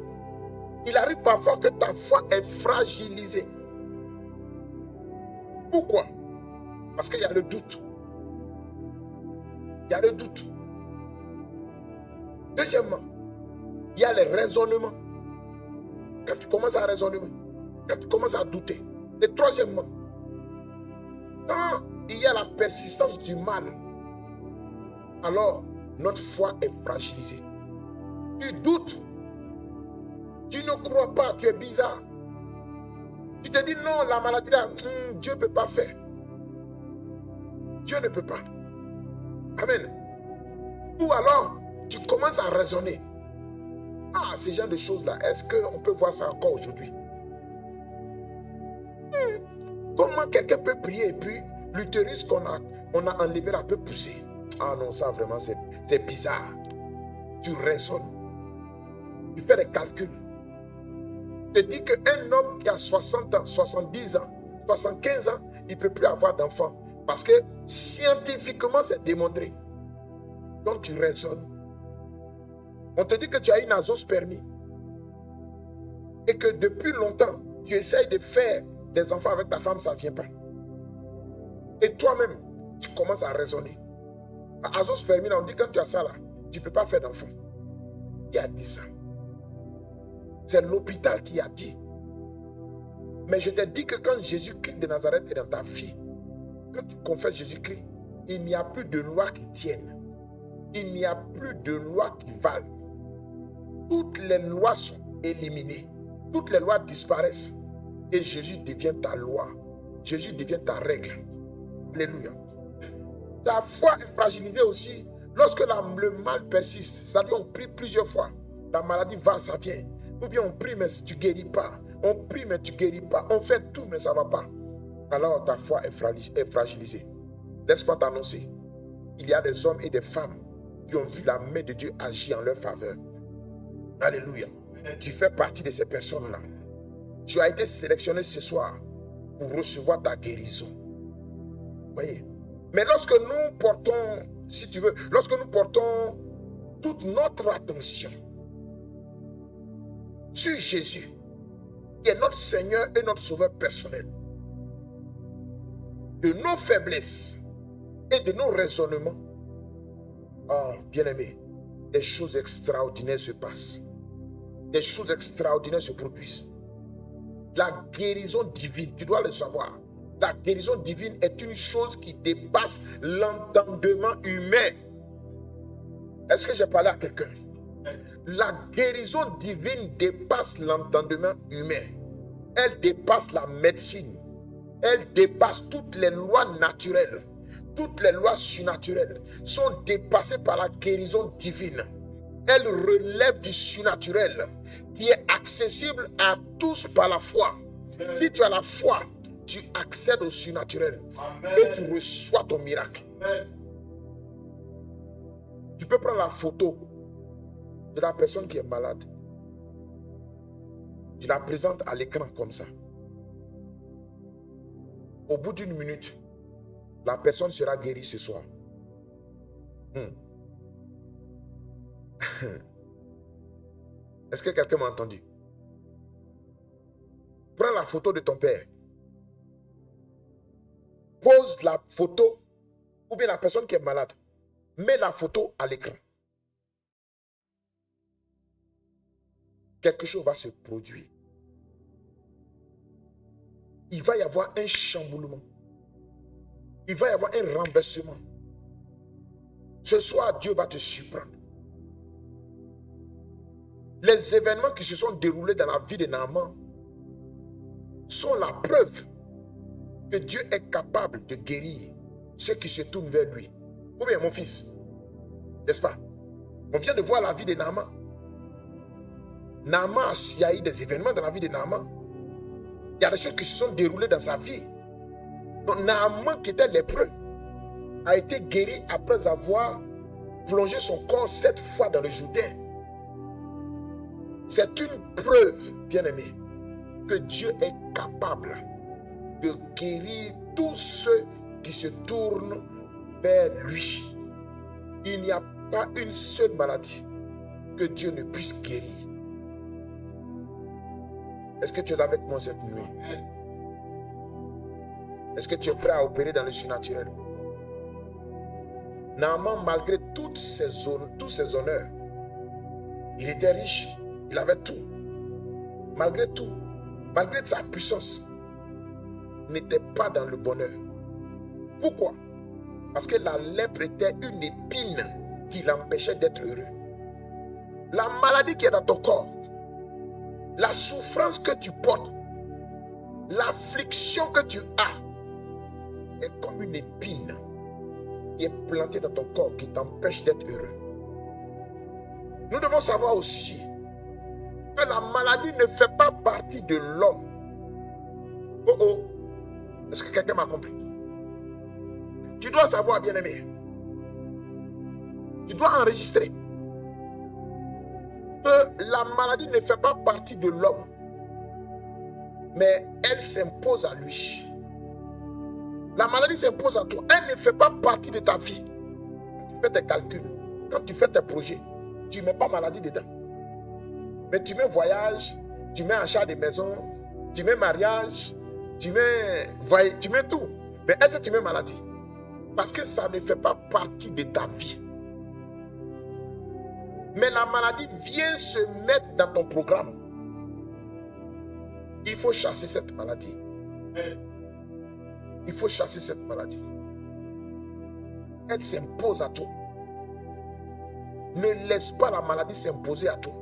Il arrive parfois que ta foi est fragilisée. Pourquoi? Parce qu'il y a le doute. Il y a le doute. Deuxièmement, il y a les raisonnements. Quand tu commences à raisonner, quand tu commences à douter. Et troisièmement, quand il y a la persistance du mal, alors notre foi est fragilisée. Tu doutes. Tu ne crois pas, tu es bizarre. Tu te dis non, la maladie là, Dieu ne peut pas faire. Dieu ne peut pas. Amen. Ou alors, tu commences à raisonner. Ah, ces genres de choses-là, est-ce qu'on peut voir ça encore aujourd'hui? Comment quelqu'un peut prier et puis l'utérus qu'on a enlevé là peut pousser? Ah non, ça vraiment, c'est bizarre. Tu raisonnes. Tu fais des calculs. Tu te dis qu'un homme qui a 60 ans, 70 ans, 75 ans, il ne peut plus avoir d'enfant. Parce que scientifiquement, c'est démontré. Donc tu raisonnes. On te dit que tu as une azospermie. Et que depuis longtemps, tu essayes de faire des enfants avec ta femme, ça ne vient pas. Et toi-même, tu commences à raisonner. Azospermie, on dit quand tu as ça là, tu ne peux pas faire d'enfant. Qui a dit ça? C'est l'hôpital qui a dit. Mais je te dis que quand Jésus-Christ de Nazareth est dans ta vie, quand tu confesses Jésus-Christ, il n'y a plus de loi qui tienne. Il n'y a plus de loi qui valent. Toutes les lois sont éliminées. Toutes les lois disparaissent. Et Jésus devient ta loi. Jésus devient ta règle. Alléluia. Ta foi est fragilisée aussi lorsque le mal persiste. C'est-à-dire on prie plusieurs fois. La maladie va, ça vient. Ou bien on prie mais tu ne guéris pas. On prie mais tu ne guéris pas. On fait tout mais ça ne va pas. Alors ta foi est fragilisée. Laisse-moi t'annoncer. Il y a des hommes et des femmes qui ont vu la main de Dieu agir en leur faveur. Alléluia. Tu fais partie de ces personnes-là. Tu as été sélectionné ce soir pour recevoir ta guérison. Voyez. Mais lorsque nous portons, si tu veux, lorsque nous portons toute notre attention sur Jésus, qui est notre Seigneur et notre Sauveur personnel, de nos faiblesses et de nos raisonnements, oh, bien-aimé, des choses extraordinaires se passent. Des choses extraordinaires se produisent. La guérison divine, tu dois le savoir. La guérison divine est une chose qui dépasse l'entendement humain. Est-ce que j'ai parlé à quelqu'un? La guérison divine dépasse l'entendement humain. Elle dépasse la médecine. Elle dépasse toutes les lois naturelles. Toutes les lois surnaturelles sont dépassées par la guérison divine. Elle relève du surnaturel qui est accessible à tous par la foi. Si tu as la foi, tu accèdes au surnaturel. Et tu reçois ton miracle. Tu peux prendre la photo de la personne qui est malade. Tu la présentes à l'écran comme ça. Au bout d'une minute, la personne sera guérie ce soir. Est-ce que quelqu'un m'a entendu? Prends la photo de ton père. Pose la photo, ou bien la personne qui est malade. Mets la photo à l'écran. Quelque chose va se produire. Il va y avoir un chamboulement. Il va y avoir un renversement. Ce soir, Dieu va te surprendre. Les événements qui se sont déroulés dans la vie de Naaman sont la preuve que Dieu est capable de guérir ceux qui se tournent vers lui. Ou bien mon fils, n'est-ce pas? On vient de voir la vie de Naaman. Naaman, il y a eu des événements dans la vie de Naaman. Il y a des choses qui se sont déroulées dans sa vie. Donc Naaman, qui était lépreux, a été guéri après avoir plongé son corps 7 fois dans le Jourdain. C'est une preuve, bien-aimé, que Dieu est capable de guérir tous ceux qui se tournent vers lui. Il n'y a pas une seule maladie que Dieu ne puisse guérir. Est-ce que tu es avec moi cette nuit? Est-ce que tu es prêt à opérer dans le surnaturel? Naaman, malgré tous ses honneurs, il était riche, il avait tout. Malgré tout, malgré sa puissance, il n'était pas dans le bonheur. Pourquoi? Parce que la lèpre était une épine qui l'empêchait d'être heureux. La maladie qui est dans ton corps, la souffrance que tu portes, l'affliction que tu as, est comme une épine qui est plantée dans ton corps, qui t'empêche d'être heureux. Nous devons savoir aussi que la maladie ne fait pas partie de l'homme. Oh oh, est-ce que quelqu'un m'a compris? Tu dois savoir, bien-aimé, tu dois enregistrer que la maladie ne fait pas partie de l'homme, mais elle s'impose à lui. La maladie s'impose à toi, elle ne fait pas partie de ta vie. Quand tu fais tes calculs, quand tu fais tes projets, tu ne mets pas maladie dedans. Mais tu mets voyage, tu mets achat de maison, tu mets mariage, tu mets tout. Mais est-ce que tu mets maladie? Parce que ça ne fait pas partie de ta vie. Mais la maladie vient se mettre dans ton programme. Il faut chasser cette maladie. Il faut chasser cette maladie. Elle s'impose à toi. Ne laisse pas la maladie s'imposer à toi.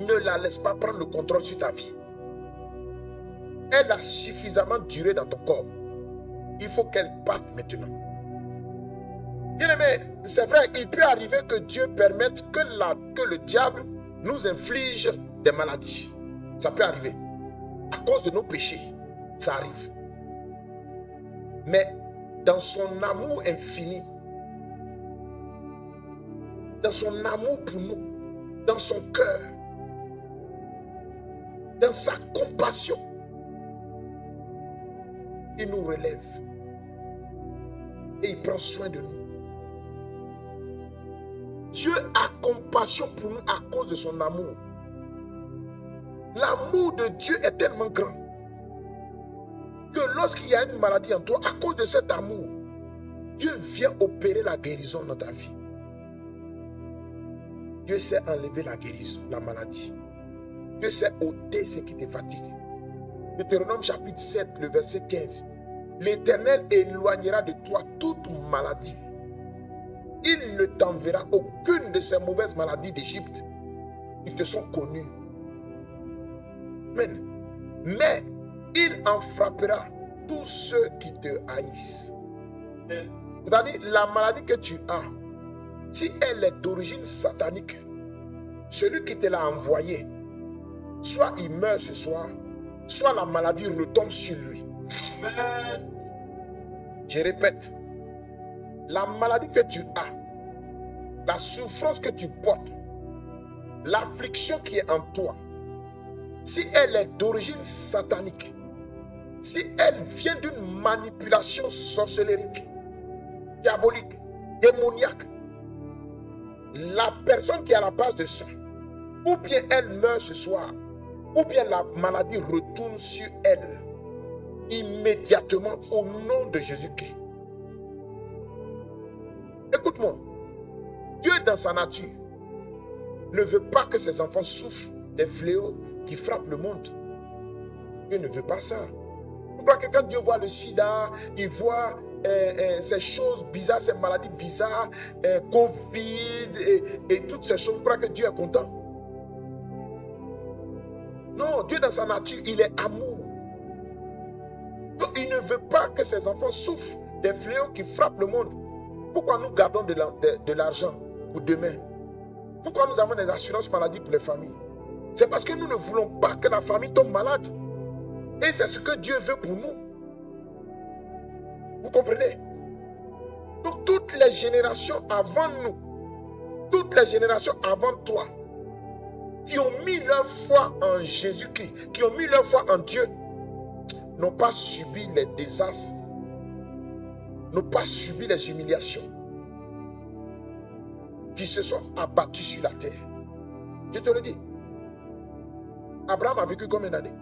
Ne la laisse pas prendre le contrôle sur ta vie. Elle a suffisamment duré dans ton corps. Il faut qu'elle parte maintenant. Bien-aimé, c'est vrai, il peut arriver que Dieu permette que le diable nous inflige des maladies. Ça peut arriver. À cause de nos péchés, ça arrive. Mais dans son amour infini, dans son amour pour nous, dans son cœur, dans sa compassion, il nous relève et il prend soin de nous. Dieu a compassion pour nous à cause de son amour. L'amour de Dieu est tellement grand que lorsqu'il y a une maladie en toi, à cause de cet amour, Dieu vient opérer la guérison dans ta vie. Dieu sait enlever la guérison, la maladie. Dieu sait ôter ce qui te fatigue. Deutéronome chapitre 7, le verset 15. L'Éternel éloignera de toi toute maladie. Il ne t'enverra aucune de ces mauvaises maladies d'Égypte qui te sont connues. Amen. Mais il en frappera tous ceux qui te haïssent. C'est-à-dire, la maladie que tu as, si elle est d'origine satanique, celui qui te l'a envoyé, soit il meurt ce soir, soit la maladie retombe sur lui. Je répète, la maladie que tu as, la souffrance que tu portes, l'affliction qui est en toi, si elle est d'origine satanique, si elle vient d'une manipulation sorcellérique, diabolique, démoniaque, la personne qui est à la base de ça, ou bien elle meurt ce soir, ou bien la maladie retourne sur elle immédiatement au nom de Jésus-Christ. Écoute-moi, Dieu dans sa nature ne veut pas que ses enfants souffrent des fléaux qui frappent le monde. Dieu ne veut pas ça. Pourquoi que quand Dieu voit le sida, il voit ces choses bizarres, ces maladies bizarres, Covid et toutes ces choses, pourquoi que Dieu est content? Non, Dieu dans sa nature, il est amour. Il ne veut pas que ses enfants souffrent des fléaux qui frappent le monde. Pourquoi nous gardons de l'argent pour demain? Pourquoi nous avons des assurances maladie pour les familles? C'est parce que nous ne voulons pas que la famille tombe malade. Et c'est ce que Dieu veut pour nous. Vous comprenez? Donc toutes les générations avant nous, toutes les générations avant toi, qui ont mis leur foi en Jésus-Christ, qui ont mis leur foi en Dieu, n'ont pas subi les désastres, n'ont pas subi les humiliations, qui se sont abattus sur la terre. Je te le dis. Abraham a vécu combien d'années?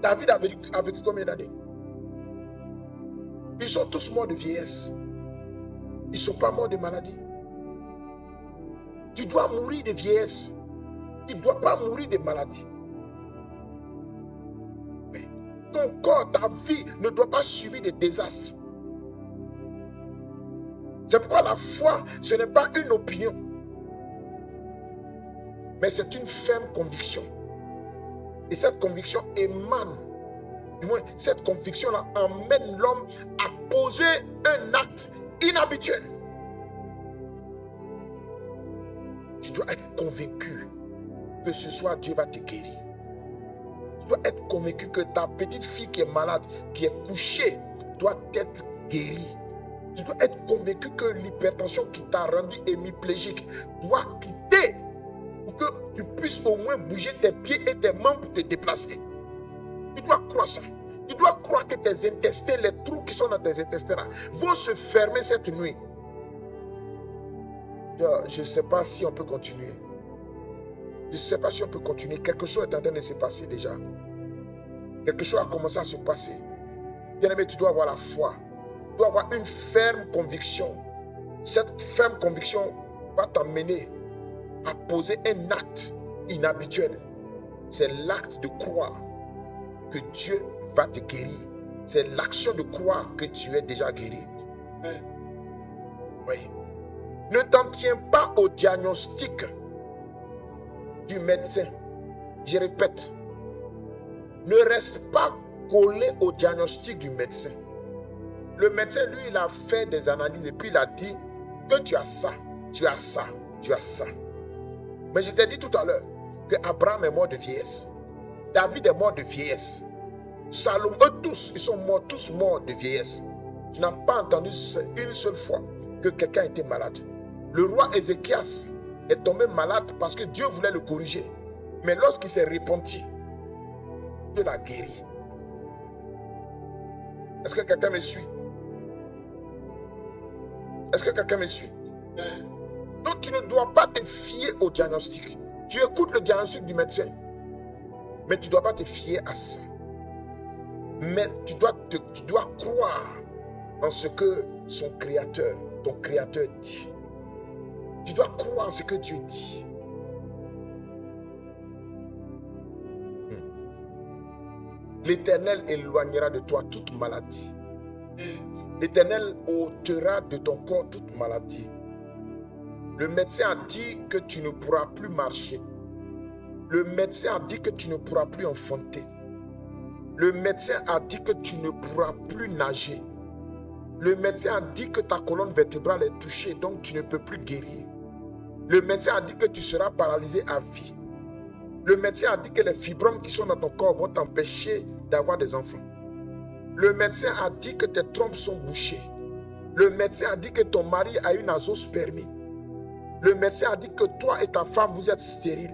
David a vécu combien d'années? Ils sont tous morts de vieillesse. Ils ne sont pas morts de maladie. Tu dois mourir de vieillesse. Tu ne dois pas mourir de maladie. Ton corps, ta vie ne doit pas subir des désastres. C'est pourquoi la foi, ce n'est pas une opinion, mais c'est une ferme conviction. Et cette conviction émane, du moins cette conviction-là emmène l'homme à poser un acte inhabituel. Tu dois être convaincu que ce soir Dieu va te guérir. Tu dois être convaincu que ta petite fille qui est malade, qui est couchée, doit être guérie. Tu dois être convaincu que l'hypertension qui t'a rendu hémiplégique doit quitter pour que tu puisses au moins bouger tes pieds et tes mains pour te déplacer. Tu dois croire ça. Tu dois croire que tes intestins, les trous qui sont dans tes intestins là, vont se fermer cette nuit. Je ne sais pas si on peut continuer. Je ne sais pas si on peut continuer. Quelque chose est en train de se passer déjà. Quelque chose a commencé à se passer. Bien-aimé, tu dois avoir la foi. Tu dois avoir une ferme conviction. Cette ferme conviction va t'amener à poser un acte inhabituel. C'est l'acte de croire que Dieu va te guérir. C'est l'action de croire que tu es déjà guéri. Oui. Ne t'en tiens pas au diagnostic du médecin. Je répète, ne reste pas collé au diagnostic du médecin. Le médecin, lui, il a fait des analyses et puis il a dit que tu as ça, tu as ça, tu as ça. Mais je t'ai dit tout à l'heure que Abraham est mort de vieillesse. David est mort de vieillesse. Salomon, eux tous, ils sont morts, tous morts de vieillesse. Tu n'as pas entendu une seule fois que quelqu'un était malade. Le roi Ézéchias est tombé malade parce que Dieu voulait le corriger. Mais lorsqu'il s'est repenti, Dieu l'a guéri. Est-ce que quelqu'un me suit? Est-ce que quelqu'un me suit? Donc tu ne dois pas te fier au diagnostic. Tu écoutes le diagnostic du médecin, mais tu ne dois pas te fier à ça. Mais tu dois croire en ce que son créateur, ton créateur dit. Tu dois croire en ce que Dieu dit. L'Éternel éloignera de toi toute maladie. L'Éternel ôtera de ton corps toute maladie. Le médecin a dit que tu ne pourras plus marcher. Le médecin a dit que tu ne pourras plus enfanter. Le médecin a dit que tu ne pourras plus nager. Le médecin a dit que ta colonne vertébrale est touchée, donc tu ne peux plus guérir. Le médecin a dit que tu seras paralysé à vie. Le médecin a dit que les fibromes qui sont dans ton corps vont t'empêcher d'avoir des enfants. Le médecin a dit que tes trompes sont bouchées. Le médecin a dit que ton mari a une azoospermie. Le médecin a dit que toi et ta femme, vous êtes stériles.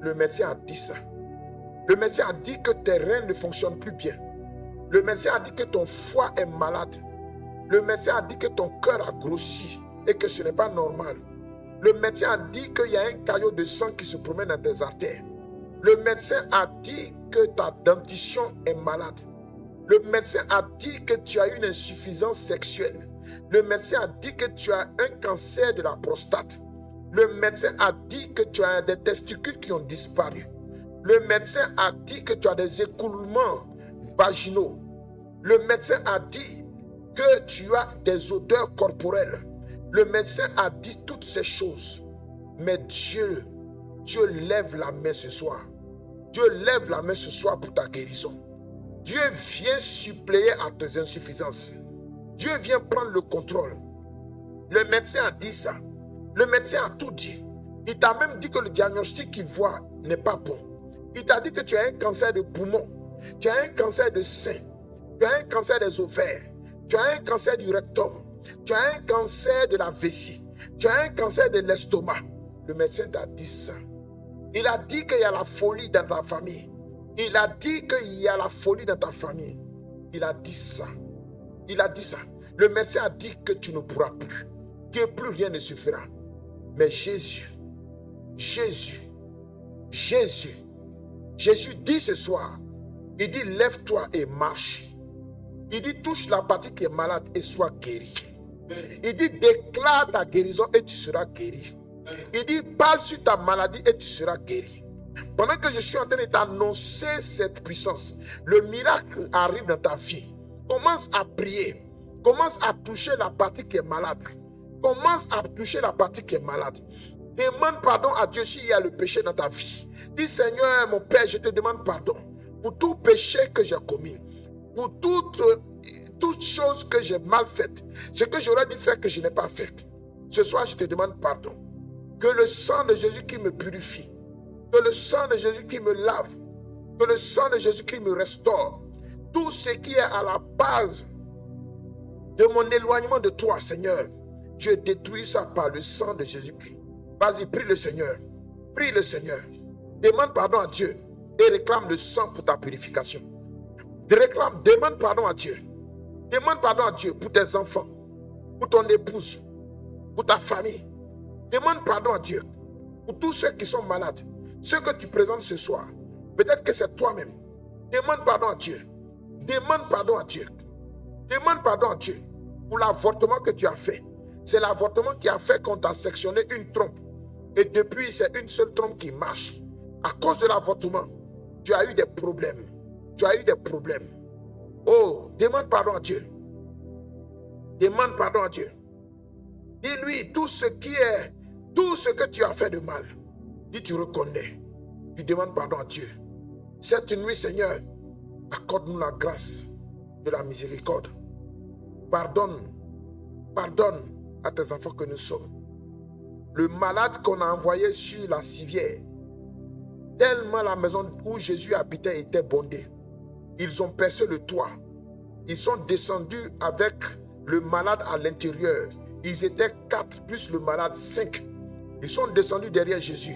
Le médecin a dit ça. Le médecin a dit que tes reins ne fonctionnent plus bien. Le médecin a dit que ton foie est malade. Le médecin a dit que ton cœur a grossi et que ce n'est pas normal. Le médecin a dit qu'il y a un caillot de sang qui se promène dans tes artères. Le médecin a dit que ta dentition est malade. Le médecin a dit que tu as une insuffisance sexuelle. Le médecin a dit que tu as un cancer de la prostate. Le médecin a dit que tu as des testicules qui ont disparu. Le médecin a dit que tu as des écoulements vaginaux. Le médecin a dit que tu as des odeurs corporelles. Le médecin a dit toutes ces choses. Mais Dieu lève la main ce soir. Dieu lève la main ce soir pour ta guérison. Dieu vient suppléer à tes insuffisances. Dieu vient prendre le contrôle. Le médecin a dit ça. Le médecin a tout dit. Il t'a même dit que le diagnostic qu'il voit n'est pas bon. Il t'a dit que tu as un cancer de poumon, tu as un cancer de sein, tu as un cancer des ovaires, tu as un cancer du rectum, tu as un cancer de la vessie, tu as un cancer de l'estomac. Le médecin t'a dit ça. Il a dit qu'il y a la folie dans ta famille. Il a dit qu'il y a la folie dans ta famille. Il a dit ça. Il a dit ça. Le médecin a dit que tu ne pourras plus, que plus rien ne suffira. Mais Jésus dit ce soir, il dit lève-toi et marche. Il dit touche la partie qui est malade et sois guéri. Il dit déclare ta guérison et tu seras guéri. Il dit parle sur ta maladie et tu seras guéri. Pendant que je suis en train de t'annoncer cette puissance, le miracle arrive dans ta vie. Commence à prier. Commence à toucher la partie qui est malade. Commence à toucher la partie qui est malade. Demande pardon à Dieu s'il y a le péché dans ta vie. Dis Seigneur, mon Père, je te demande pardon pour tout péché que j'ai commis. Pour toute chose que j'ai mal faite. Ce que j'aurais dû faire que je n'ai pas fait. Ce soir, je te demande pardon. Que le sang de Jésus qui me purifie. Que le sang de Jésus qui me lave. Que le sang de Jésus qui me restaure. Tout ce qui est à la base de mon éloignement de toi, Seigneur, je détruis ça par le sang de Jésus-Christ. Vas-y, prie le Seigneur. Prie le Seigneur. Demande pardon à Dieu et réclame le sang pour ta purification. Demande pardon à Dieu. Demande pardon à Dieu pour tes enfants, pour ton épouse, pour ta famille. Demande pardon à Dieu pour tous ceux qui sont malades. Ceux que tu présentes ce soir. Peut-être que c'est toi-même. Demande pardon à Dieu. Demande pardon à Dieu. Demande pardon à Dieu pour l'avortement que tu as fait. C'est l'avortement qui a fait qu'on t'a sectionné une trompe. Et depuis, c'est une seule trompe qui marche. À cause de l'avortement, tu as eu des problèmes. Tu as eu des problèmes. Oh, demande pardon à Dieu. Demande pardon à Dieu. Dis-lui tout ce que tu as fait de mal. Dis, tu reconnais. Tu demandes pardon à Dieu. Cette nuit, Seigneur, accorde-nous la grâce de la miséricorde. Pardonne à tes enfants que nous sommes. Le malade qu'on a envoyé sur la civière, tellement la maison où Jésus habitait était bondée. Ils ont percé le toit. Ils sont descendus avec le malade à l'intérieur. Ils étaient 4 plus le malade 5. Ils sont descendus derrière Jésus.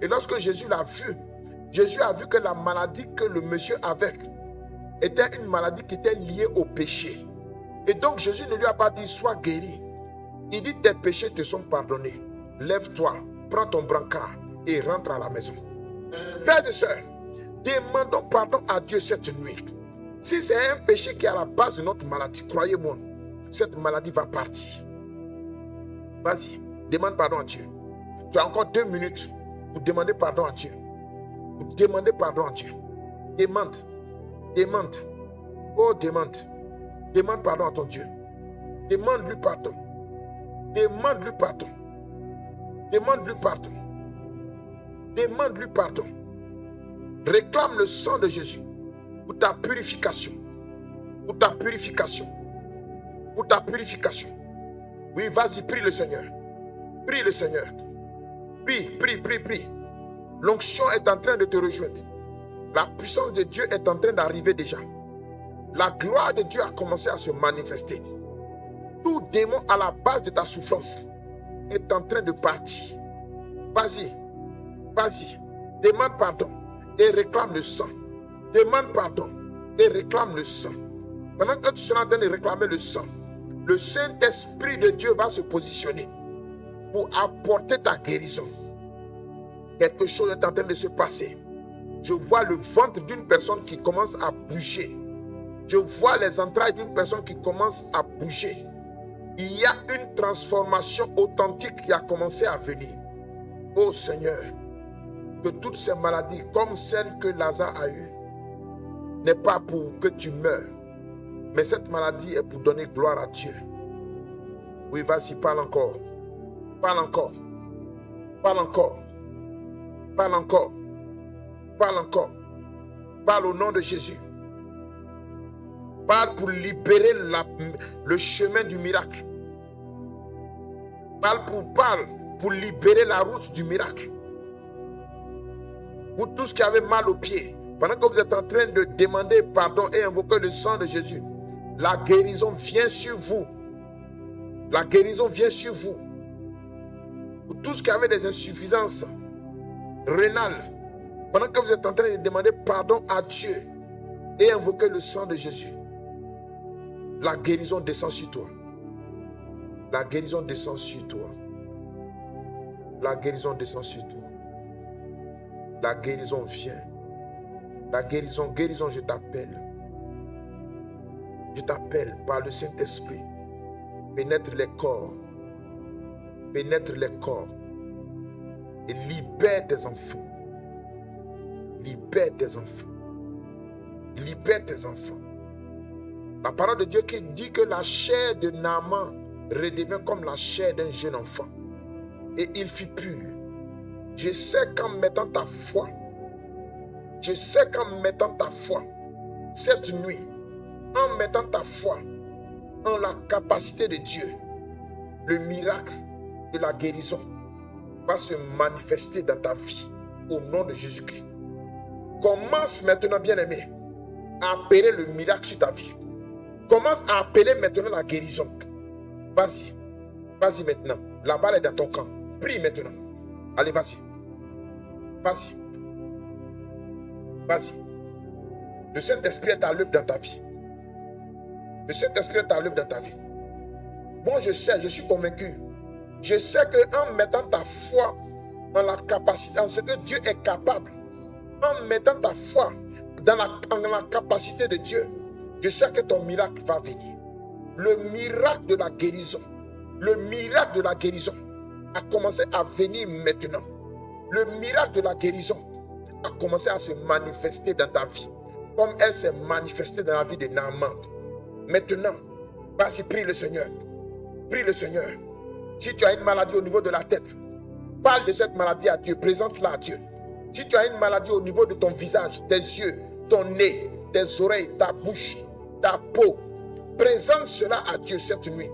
Et lorsque Jésus l'a vu, Jésus a vu que la maladie que le monsieur avait était une maladie qui était liée au péché. Et donc Jésus ne lui a pas dit sois guéri. Il dit tes péchés te sont pardonnés. Lève-toi, prends ton brancard et rentre à la maison. Frères et sœurs, demandons pardon à Dieu cette nuit. Si c'est un péché qui est à la base de notre maladie, croyez-moi, cette maladie va partir. Vas-y, demande pardon à Dieu. Tu as encore 2 minutes pour demander pardon à Dieu. Pour demander pardon à Dieu. Demande. Oh, demande. Demande pardon à ton Dieu. Demande-lui pardon. Demande-lui pardon. Demande-lui pardon. Demande-lui pardon. Réclame le sang de Jésus pour ta purification. Pour ta purification. Pour ta purification. Oui, vas-y, prie le Seigneur. Prie le Seigneur. Prie. L'onction est en train de te rejoindre. La puissance de Dieu est en train d'arriver déjà. La gloire de Dieu a commencé à se manifester. Tout démon à la base de ta souffrance est en train de partir. Vas-y. Demande pardon et réclame le sang. Demande pardon et réclame le sang. Pendant que tu seras en train de réclamer le sang, le Saint-Esprit de Dieu va se positionner pour apporter ta guérison. Quelque chose est en train de se passer. Je vois le ventre d'une personne qui commence à bouger. Je vois les entrailles d'une personne qui commence à bouger. Il y a une transformation authentique qui a commencé à venir. Oh Seigneur, que toutes ces maladies, comme celle que Lazare a eue, n'est pas pour que tu meurs, mais cette maladie est pour donner gloire à Dieu. Oui, vas-y, parle encore. Parle encore. Parle encore. Parle encore. Parle encore. Parle au nom de Jésus. Parle pour libérer le chemin du miracle. Parle pour libérer la route du miracle. Pour tous qui avaient mal aux pieds, pendant que vous êtes en train de demander pardon et invoquer le sang de Jésus, la guérison vient sur vous. La guérison vient sur vous. Pour tous qui avaient des insuffisances rénales, pendant que vous êtes en train de demander pardon à Dieu et invoquer le sang de Jésus, la guérison descend sur toi. La guérison descend sur toi. La guérison descend sur toi. La guérison vient. La guérison, je t'appelle. Je t'appelle par le Saint-Esprit. Pénètre les corps. Pénètre les corps. Et libère tes enfants. Libère tes enfants. Libère tes enfants. La parole de Dieu qui dit que la chair de Naaman redevient comme la chair d'un jeune enfant. Et il fut pur. Je sais qu'en mettant ta foi, cette nuit, en mettant ta foi en la capacité de Dieu, le miracle de la guérison va se manifester dans ta vie au nom de Jésus-Christ. Commence maintenant, bien-aimé, à appeler le miracle sur ta vie. Commence à appeler maintenant la guérison. Vas-y. Vas-y maintenant. La balle est dans ton camp. Prie maintenant. Allez, vas-y. Vas-y. Vas-y. Le Saint-Esprit est à l'œuvre dans ta vie. Le Saint-Esprit est à l'œuvre dans ta vie. Bon, je sais, je suis convaincu. Je sais qu'en mettant ta foi en la capacité, en ce que Dieu est capable, en mettant ta foi en la capacité de Dieu, je sais que ton miracle va venir. Le miracle de la guérison, le miracle de la guérison a commencé à venir maintenant. Le miracle de la guérison a commencé à se manifester dans ta vie, comme elle s'est manifestée dans la vie de Naaman. Maintenant, vas-y, prie le Seigneur. Prie le Seigneur. Si tu as une maladie au niveau de la tête, parle de cette maladie à Dieu, présente-la à Dieu. Si tu as une maladie au niveau de ton visage, tes yeux, ton nez, tes oreilles, ta bouche, ta peau, présente cela à Dieu cette nuit.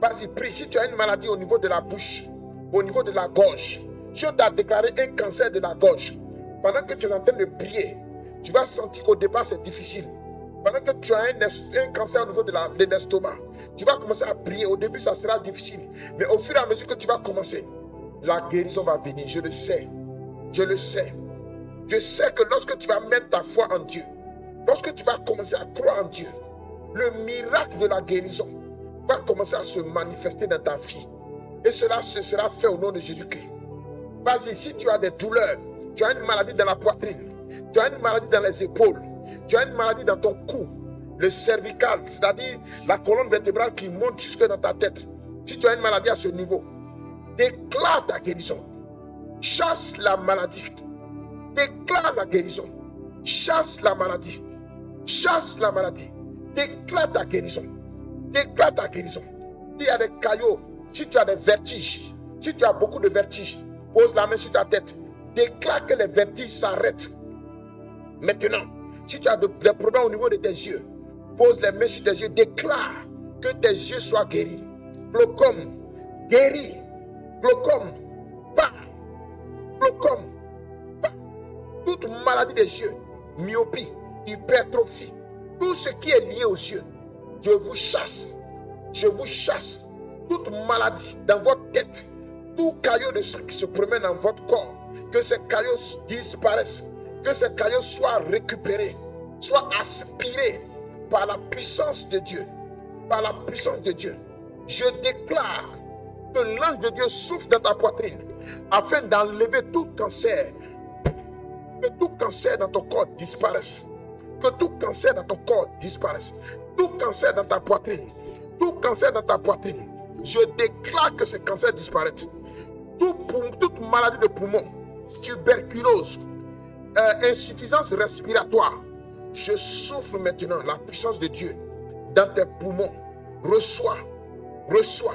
Vas-y, prie. Si tu as une maladie au niveau de la bouche, au niveau de la gorge, si on t'a déclaré un cancer de la gorge, pendant que tu es en train de prier, tu vas sentir qu'au départ c'est difficile. Pendant que tu as un cancer au niveau de l'estomac, tu vas commencer à prier. Au début ça sera difficile, mais au fur et à mesure que tu vas commencer, la guérison va venir. Je le sais. Je le sais. Je sais que lorsque tu vas mettre ta foi en Dieu, lorsque tu vas commencer à croire en Dieu, le miracle de la guérison va commencer à se manifester dans ta vie. Et cela se sera fait au nom de Jésus-Christ. Vas-y, si tu as des douleurs, tu as une maladie dans la poitrine, tu as une maladie dans les épaules, tu as une maladie dans ton cou, le cervical, c'est-à-dire la colonne vertébrale qui monte jusque dans ta tête. Si tu as une maladie à ce niveau, déclare ta guérison. Chasse la maladie. Déclare la guérison. Chasse la maladie. Chasse la maladie. Déclare ta guérison. Déclare ta guérison. Si tu as des caillots, si tu as des vertiges, si tu as beaucoup de vertiges, pose la main sur ta tête. Déclare que les vertiges s'arrêtent. Maintenant, si tu as des problèmes au niveau de tes yeux, pose les mains sur tes yeux. Déclare que tes yeux soient guéris. Glaucome, guéri. Glaucome, pas. Glaucome, pas. Toute maladie des yeux, myopie, hypertrophie, tout ce qui est lié aux yeux, je vous chasse. Je vous chasse. Toute maladie dans votre tête, tout caillot de sang qui se promène dans votre corps, que ces caillots disparaissent, que ces caillots soient récupérés, soient aspirés par la puissance de Dieu. Par la puissance de Dieu. Je déclare que l'ange de Dieu souffle dans ta poitrine afin d'enlever tout cancer. Que tout cancer dans ton corps disparaisse. Que tout cancer dans ton corps disparaisse. Tout cancer dans ta poitrine. Tout cancer dans ta poitrine. Je déclare que ce cancer disparaisse. Toute maladie de poumon, tuberculose, insuffisance respiratoire. Je souffle maintenant la puissance de Dieu dans tes poumons. Reçois, reçois,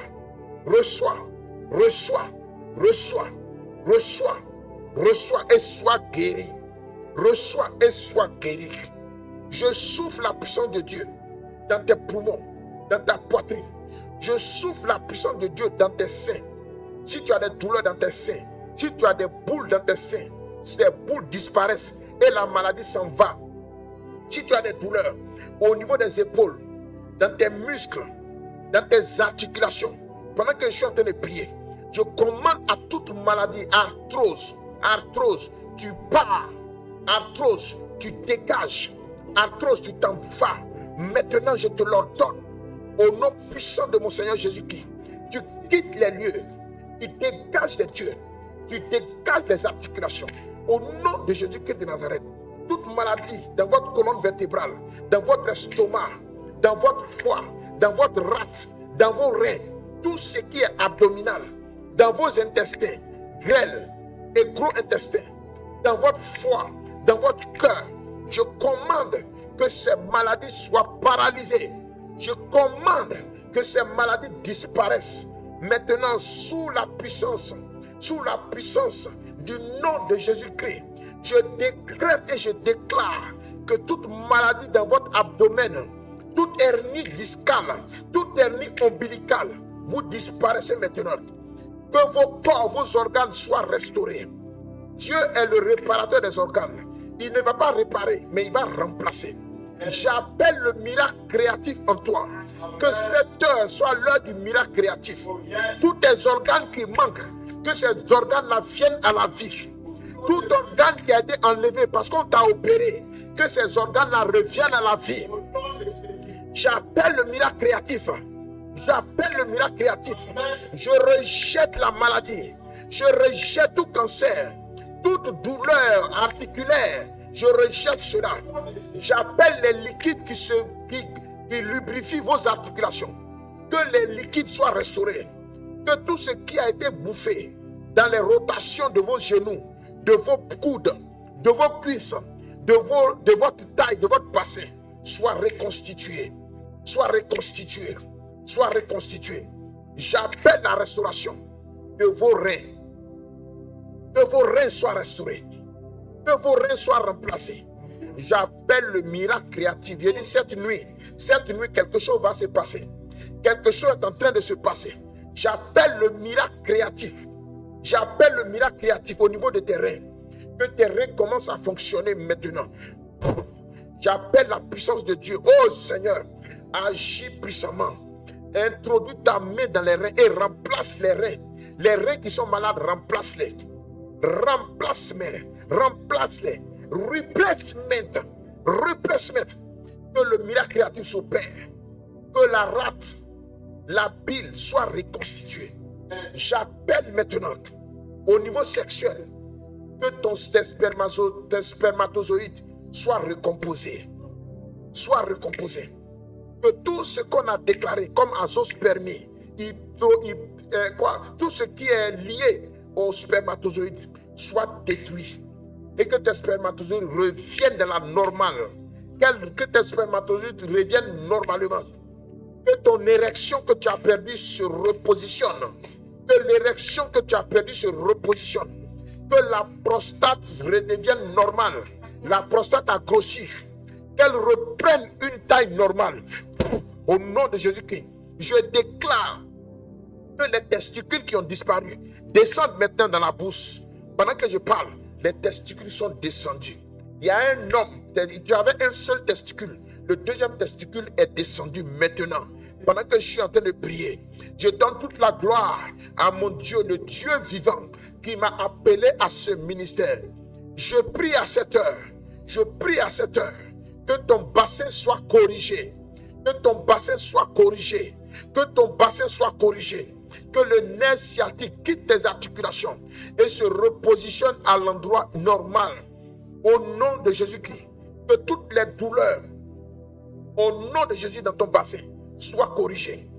reçois, reçois, reçois, reçois, reçois et sois guéri. Reçois et sois guéri. Je souffle la puissance de Dieu dans tes poumons, dans ta poitrine. Je souffle la puissance de Dieu dans tes seins. Si tu as des douleurs dans tes seins, si tu as des boules dans tes seins, ces boules disparaissent et la maladie s'en va. Si tu as des douleurs au niveau des épaules, dans tes muscles, dans tes articulations, pendant que je suis en train de prier, je commande à toute maladie, arthrose, tu pars, arthrose, tu dégages, arthrose, tu t'en vas. Maintenant, je te l'ordonne, au nom puissant de mon Seigneur Jésus-Christ, tu quittes les lieux, tu dégages les dieux, tu dégages les articulations, au nom de Jésus-Christ de Nazareth. Toute maladie dans votre colonne vertébrale, dans votre estomac, dans votre foie, dans votre rate, dans vos reins, tout ce qui est abdominal, dans vos intestins, grêle et gros intestins, dans votre foie, dans votre cœur, je commande que ces maladies soient paralysées. Je commande que ces maladies disparaissent. Maintenant, sous la puissance du nom de Jésus-Christ, je décrète et je déclare que toute maladie dans votre abdomen, toute hernie discale, toute hernie ombilicale, vous disparaissez maintenant. Que vos corps, vos organes soient restaurés. Dieu est le réparateur des organes. Il ne va pas réparer, mais il va remplacer. J'appelle le miracle créatif en toi. Que cette heure soit l'heure du miracle créatif. Tous tes organes qui manquent, que ces organes-là viennent à la vie. Tout organe qui a été enlevé parce qu'on t'a opéré, que ces organes-là reviennent à la vie. J'appelle le miracle créatif. J'appelle le miracle créatif. Je rejette la maladie. Je rejette tout cancer, toute douleur articulaire. Je rejette cela. J'appelle les liquides qui lubrifient vos articulations. Que les liquides soient restaurés. Que tout ce qui a été bouffé dans les rotations de vos genoux, de vos coudes, de vos cuisses, de votre taille, de votre bassin, soit reconstitué. Soit reconstitué. Soit reconstitué. J'appelle la restauration de vos reins. Que vos reins soient restaurés. Que vos reins soient remplacés. J'appelle le miracle créatif. Je dis cette nuit, quelque chose va se passer. Quelque chose est en train de se passer. J'appelle le miracle créatif. J'appelle le miracle créatif au niveau de tes reins. Que tes reins commencent à fonctionner maintenant. J'appelle la puissance de Dieu. Oh Seigneur, agis puissamment. Introduis ta main dans les reins et remplace les reins. Les reins qui sont malades, remplace-les. Remplace-les. Remplace-les. Replacement. Replacement. Que le miracle créatif s'opère. Que la rate, la bile soit reconstituée. J'appelle maintenant au niveau sexuel que tes spermatozoïdes soient recomposés. Soient recomposés. Que tout ce qu'on a déclaré comme azospermie, tout ce qui est lié aux spermatozoïdes soit détruit. Et que tes spermatozoïdes reviennent dans la normale. Que tes spermatozoïdes reviennent normalement. Que ton érection que tu as perdue se repositionne. Que l'érection que tu as perdue se repositionne. Que la prostate redevienne normale. La prostate a grossi. Qu'elle reprenne une taille normale. Au nom de Jésus-Christ, je déclare que les testicules qui ont disparu descendent maintenant dans la bourse. Pendant que je parle, les testicules sont descendus. Il y a un homme, tu avais un seul testicule. Le deuxième testicule est descendu maintenant. Pendant que je suis en train de prier, je donne toute la gloire à mon Dieu, le Dieu vivant, qui m'a appelé à ce ministère. Je prie à cette heure, que ton bassin soit corrigé. Que ton bassin soit corrigé. Que ton bassin soit corrigé. Que le nerf sciatique quitte tes articulations et se repositionne à l'endroit normal. Au nom de Jésus-Christ, que toutes les douleurs, au nom de Jésus dans ton bassin, soient corrigées.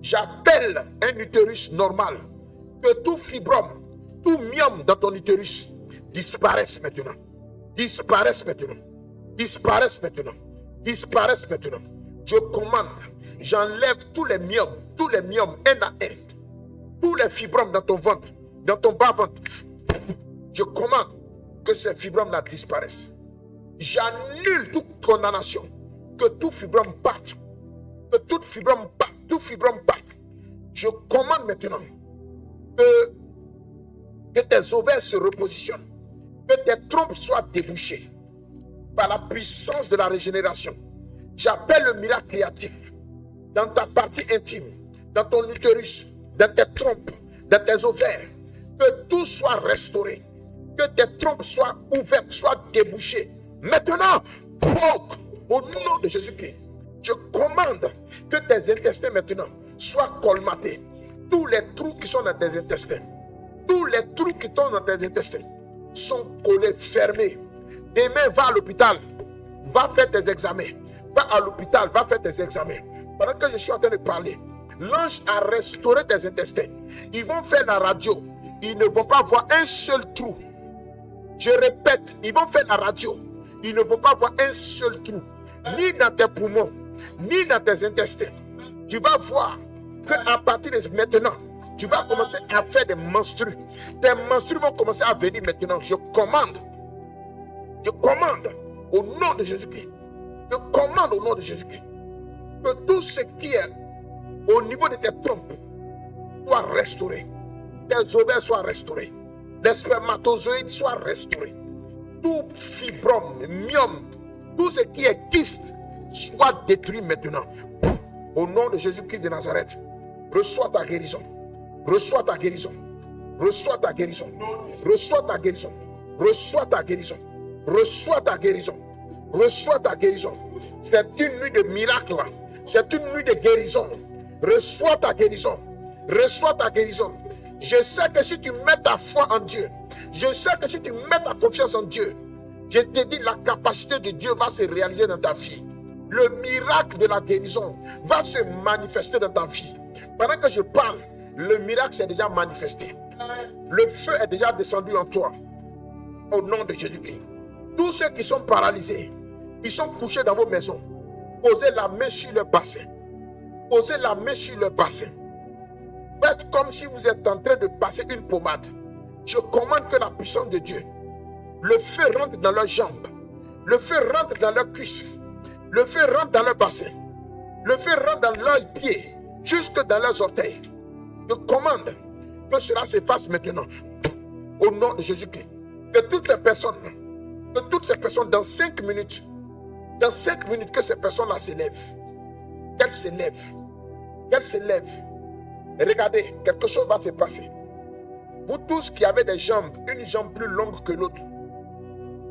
J'appelle un utérus normal. Que tout fibrome, tout myome dans ton utérus disparaisse maintenant. Disparaisse maintenant. Disparaisse maintenant. Disparaisse maintenant. Je commande, j'enlève tous les myomes, un à un. Tous les fibromes dans ton ventre, dans ton bas-ventre. Je commande que ces fibromes-là disparaissent. J'annule toute condamnation. Que tout fibrome parte. Que toute fibrome parte, tout fibrome parte. Je commande maintenant que tes ovaires se repositionnent, que tes trompes soient débouchées par la puissance de la régénération. J'appelle le miracle créatif dans ta partie intime, dans ton utérus, dans tes trompes, dans tes ovaires, que tout soit restauré, que tes trompes soient ouvertes, soient débouchées. Maintenant, au nom de Jésus-Christ, je commande que tes intestins maintenant soient colmatés. Tous les trous qui sont dans tes intestins, tous les trous qui sont dans tes intestins sont collés, fermés. Demain, va à l'hôpital, va faire tes examens. Va à l'hôpital, va faire tes examens. Pendant que je suis en train de parler, l'ange a restauré tes intestins. Ils vont faire la radio. Ils ne vont pas voir un seul trou. Je répète, ils vont faire la radio. Ils ne vont pas voir un seul trou. Ni dans tes poumons, ni dans tes intestins. Tu vas voir qu'à partir de maintenant, tu vas commencer à faire des menstrues. Tes menstrues vont commencer à venir maintenant. Je commande au nom de Jésus-Christ. Je commande au nom de Jésus-Christ que tout ce qui est au niveau de tes trompes soit restauré. Tes ovaires soient restaurés. Les spermatozoïdes soient restaurés. Tout fibrome, myome, tout ce qui est kyste soit détruit maintenant. Au nom de Jésus-Christ de Nazareth, reçois ta guérison. Reçois ta guérison. Reçois ta guérison. Reçois ta guérison. Reçois ta guérison. Reçois ta guérison. Reçois ta guérison. C'est une nuit de miracle. C'est une nuit de guérison. Reçois ta guérison. Reçois ta guérison. Je sais que si tu mets ta foi en Dieu, je sais que si tu mets ta confiance en Dieu, je te dis la capacité de Dieu va se réaliser dans ta vie. Le miracle de la guérison va se manifester dans ta vie. Pendant que je parle, le miracle s'est déjà manifesté. Le feu est déjà descendu en toi. Au nom de Jésus-Christ. Tous ceux qui sont paralysés, ils sont couchés dans vos maisons. Posez la main sur le bassin. Posez la main sur le bassin. Faites comme si vous êtes en train de passer une pommade. Je commande que la puissance de Dieu, le feu rentre dans leurs jambes. Le feu rentre dans leurs cuisses. Le feu rentre dans leur bassin. Le feu rentre dans leurs pieds, jusque dans leurs orteils. Je commande que cela se fasse maintenant. Au nom de Jésus-Christ. Que toutes ces personnes, dans 5 minutes, que ces personnes-là s'élèvent. Qu'elles s'élèvent. Qu'elles s'élèvent. Et regardez, quelque chose va se passer. Vous tous qui avez des jambes, une jambe plus longue que l'autre,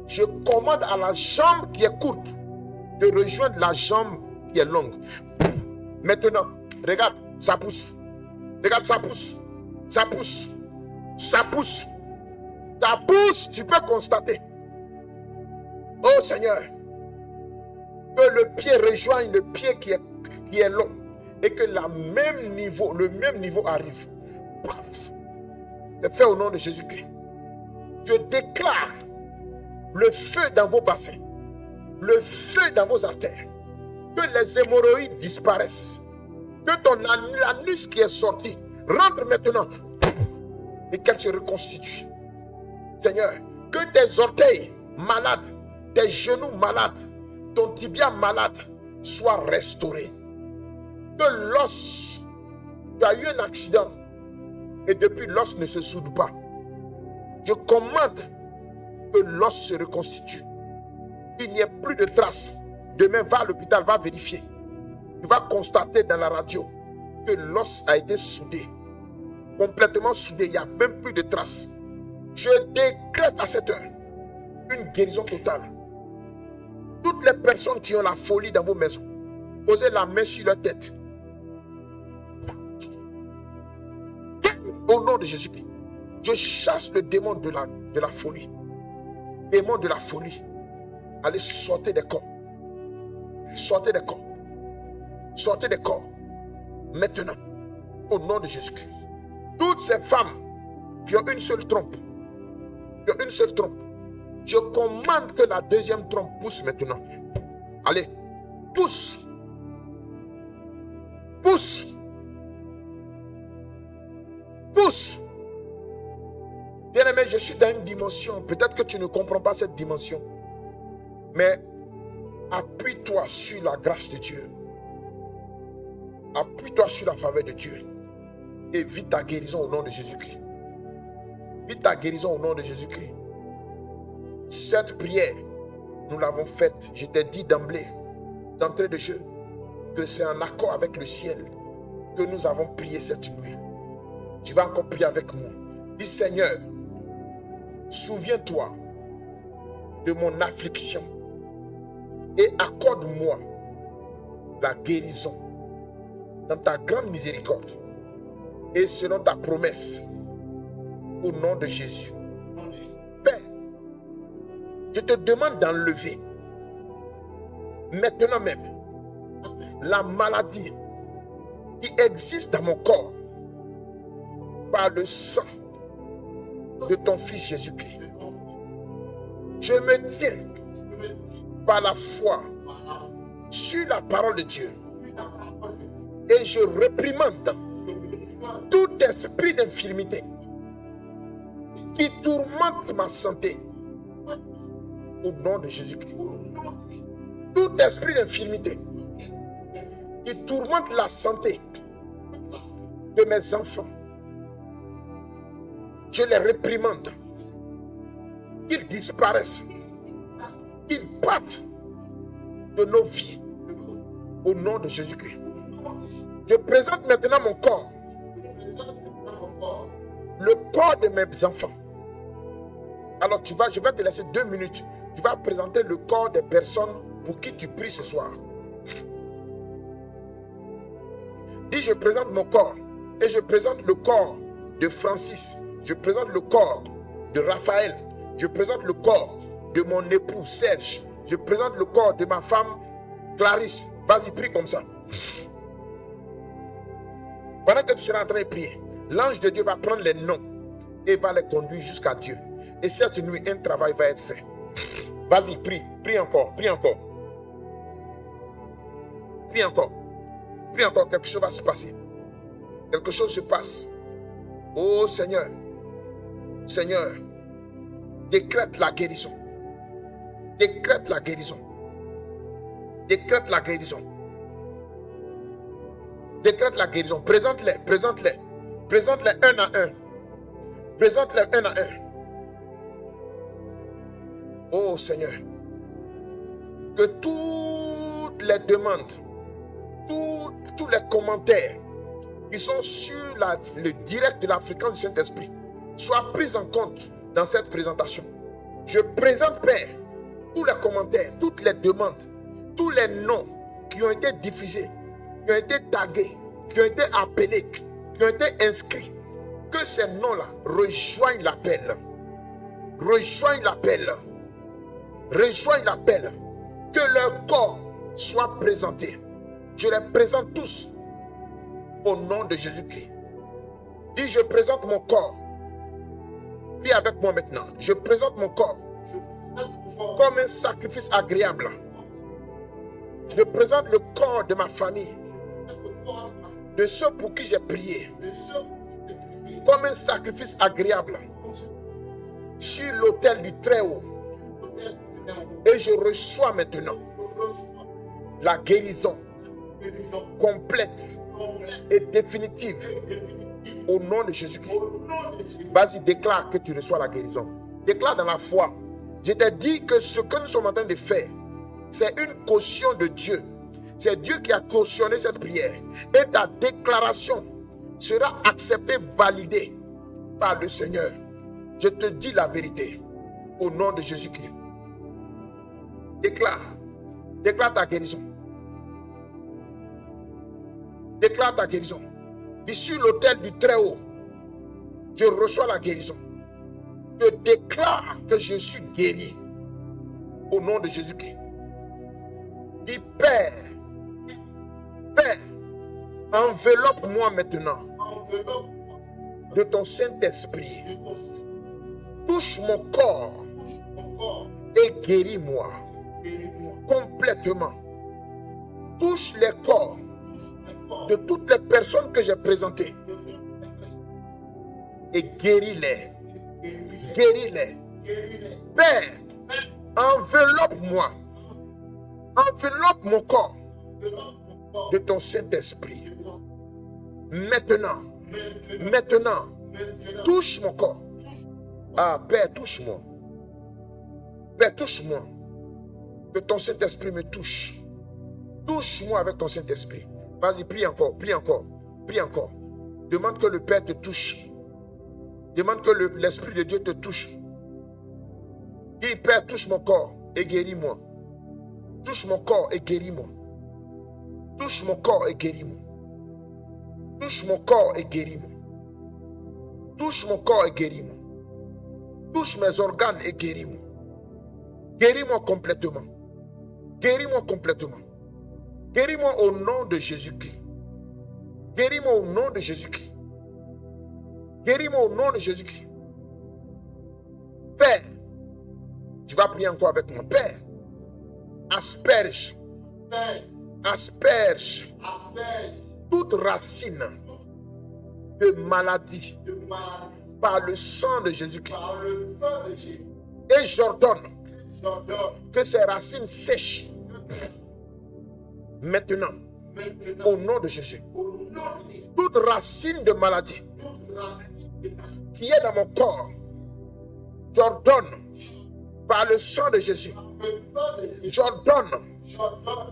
je commande à la jambe qui est courte de rejoindre la jambe qui est longue. Maintenant, regarde, ça pousse. Regarde, ça pousse. Ça pousse. Ça pousse. Ça pousse, tu peux constater. Oh Seigneur, que le pied rejoigne le pied qui est long et que le même niveau arrive. Paf. Je fais au nom de Jésus-Christ. Je déclare le feu dans vos bassins, le feu dans vos artères, que les hémorroïdes disparaissent, que ton anus qui est sorti rentre maintenant et qu'elle se reconstitue. Seigneur, que tes orteils malades, tes genoux malades, ton tibia malade soient restaurés. Que l'os, tu as eu un accident et depuis l'os ne se soude pas. Je commande que l'os se reconstitue. Il n'y a plus de traces. Demain, va à l'hôpital, va vérifier. Tu vas constater dans la radio que l'os a été soudé. Complètement soudé, il n'y a même plus de traces. Je décrète à cette heure une guérison totale. Toutes les personnes qui ont la folie dans vos maisons, posez la main sur leur tête. Au nom de Jésus-Christ, je chasse le démon de la folie. Démon de la folie. Allez, sortez des corps. Sortez des corps. Sortez des corps. Maintenant, au nom de Jésus-Christ. Toutes ces femmes qui ont une seule trompe, je commande que la deuxième trompe pousse maintenant. Allez, pousse. Pousse. Pousse. Bien-aimé, je suis dans une dimension. Peut-être que tu ne comprends pas cette dimension. Mais appuie-toi sur la grâce de Dieu. Appuie-toi sur la faveur de Dieu et vis ta guérison au nom de Jésus-Christ. Vis ta guérison au nom de Jésus-Christ. Cette prière, nous l'avons faite. Je t'ai dit d'emblée, d'entrée de jeu, que c'est en accord avec le ciel que nous avons prié cette nuit. Tu vas encore prier avec moi. Dis Seigneur, souviens-toi de mon affliction et accorde-moi la guérison dans ta grande miséricorde et selon ta promesse au nom de Jésus. Père, je te demande d'enlever maintenant même la maladie qui existe dans mon corps par le sang de ton Fils Jésus-Christ. Je me tiens par la foi sur la parole de Dieu et je réprimande tout esprit d'infirmité qui tourmente ma santé au nom de Jésus-Christ. Tout esprit d'infirmité qui tourmente la santé de mes enfants, je les réprimande, qu'ils disparaissent, qu'ils partent de nos vies au nom de Jésus-Christ. Je présente maintenant mon corps, le corps de mes enfants. Alors je vais te laisser 2 minutes. Tu vas présenter le corps des personnes pour qui tu pries ce soir. Dis, je présente mon corps et je présente le corps de Francis. Je présente le corps de Raphaël. Je présente le corps de mon époux Serge. Je présente le corps de ma femme Clarisse. Vas-y, prie comme ça. Pendant que tu seras en train de prier, l'ange de Dieu va prendre les noms et va les conduire jusqu'à Dieu. Et cette nuit, un travail va être fait. Vas-y, prie. Prie encore. Prie encore. Prie encore. Prie encore. Quelque chose va se passer. Quelque chose se passe. Oh Seigneur. Seigneur. Décrète la guérison. Décrète la guérison. Décrète la guérison. Décrète la guérison. Présente-les. Présente-les. Présente-les un à un. Présente-les un à un. Oh Seigneur, que toutes les demandes, tous les commentaires qui sont sur le direct de la fréquence du Saint-Esprit soient pris en compte dans cette présentation. Je présente, Père, tous les commentaires, toutes les demandes, tous les noms qui ont été diffusés, qui ont été tagués, qui ont été appelés, qui ont été inscrits. Que ces noms-là rejoignent l'appel. Rejoignent l'appel. Rejoignent l'appel, que leur corps soit présenté. Je les présente tous au nom de Jésus-Christ. Dis, je présente mon corps. Prie avec moi maintenant. Je présente mon corps comme un sacrifice agréable. Je présente le corps de ma famille, de ceux pour qui j'ai prié, comme un sacrifice agréable sur l'autel du Très-Haut. Et je reçois maintenant la guérison complète et définitive au nom de Jésus-Christ. Vas-y, déclare que tu reçois la guérison. Déclare dans la foi. Je t'ai dit que ce que nous sommes en train de faire, c'est une caution de Dieu. C'est Dieu qui a cautionné cette prière. Et ta déclaration sera acceptée, validée par le Seigneur. Je te dis la vérité au nom de Jésus-Christ. Déclare ta guérison. Déclare ta guérison. Dis, sur l'autel du Très-Haut, je reçois la guérison. Je déclare que je suis guéri au nom de Jésus-Christ. Dis, Père, enveloppe-moi maintenant de ton Saint-Esprit. Touche mon corps et guéris-moi complètement. Touche les corps de toutes les personnes que j'ai présentées et guéris-les. Guéris-les. Père, enveloppe-moi. Enveloppe mon corps de ton Saint-Esprit. Maintenant, maintenant, touche mon corps. Ah, Père, touche-moi. Père, touche-moi. Que ton Saint-Esprit me touche. Touche-moi avec ton Saint-Esprit. Vas-y, prie encore, prie encore, prie encore. Demande que le Père te touche. Demande que l'Esprit de Dieu te touche. Dis, Père, touche mon corps et guéris-moi. Touche mon corps et guéris-moi. Touche mon corps et guéris-moi. Touche mon corps et guéris-moi. Touche mon corps et guéris-moi. Touche mes organes et guéris-moi. Guéris-moi complètement. Guéris-moi complètement. Guéris-moi au nom de Jésus-Christ. Guéris-moi au nom de Jésus-Christ. Guéris-moi au nom de Jésus-Christ. Père, tu vas prier encore avec moi. Père, asperge, asperge toute racine de maladie par le sang de Jésus-Christ. Et j'ordonne que ces racines sèchent maintenant au nom de Jésus. Toute racine de maladie qui est dans mon corps, j'ordonne par le sang de Jésus, j'ordonne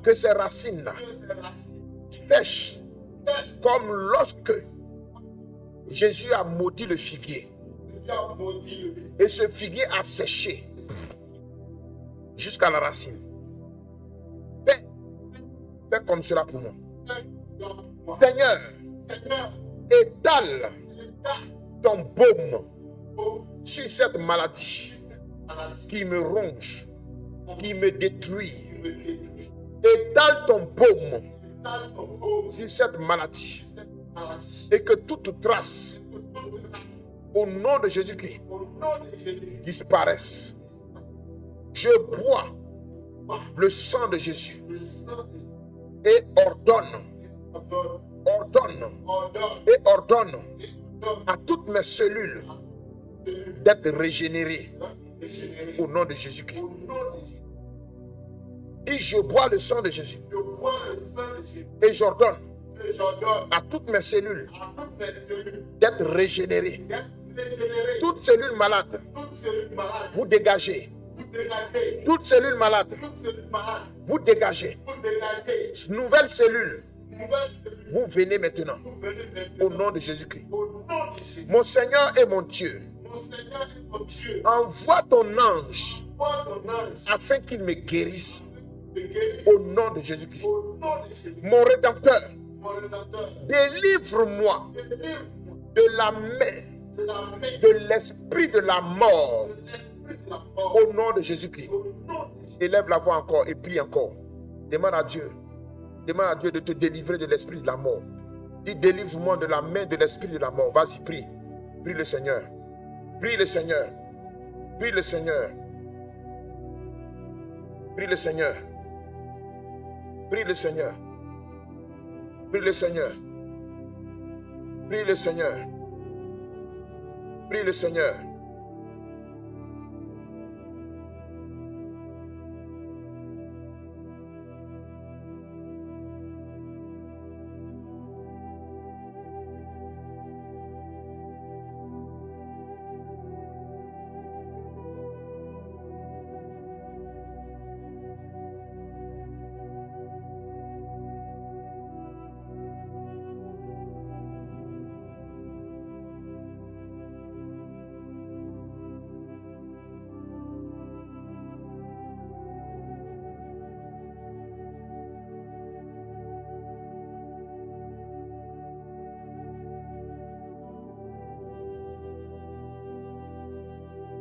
que ces racines-là sèchent comme lorsque Jésus a maudit le figuier. Et ce figuier a séché jusqu'à la racine. Fais comme cela pour moi. Seigneur, étale ton baume sur cette maladie qui me ronge, qui me détruit. Étale ton baume sur cette maladie et que toute trace au nom de Jésus-Christ disparaisse. Je bois le sang de Jésus et ordonne à toutes mes cellules d'être régénérées au nom de Jésus-Christ. Et je bois le sang de Jésus et j'ordonne à toutes mes cellules d'être régénérées. Toutes cellules malades, vous dégagez. Toutes cellules malades, vous dégagez. Nouvelles cellules, vous venez maintenant au nom de Jésus-Christ. Mon Seigneur et mon Dieu, envoie ton ange afin qu'il me guérisse au nom de Jésus-Christ. Mon Rédempteur, délivre-moi de la main de l'esprit de la mort au nom de Jésus-Christ. Élève la voix encore et prie encore. Demande à Dieu de te délivrer de l'esprit de la mort. Dis, délivre-moi de la main de l'esprit de la mort. Vas-y, prie. Prie le Seigneur. Prie le Seigneur. Prie le Seigneur. Prie le Seigneur. Prie le Seigneur. Prie le Seigneur. Prie le Seigneur. Prie le Seigneur.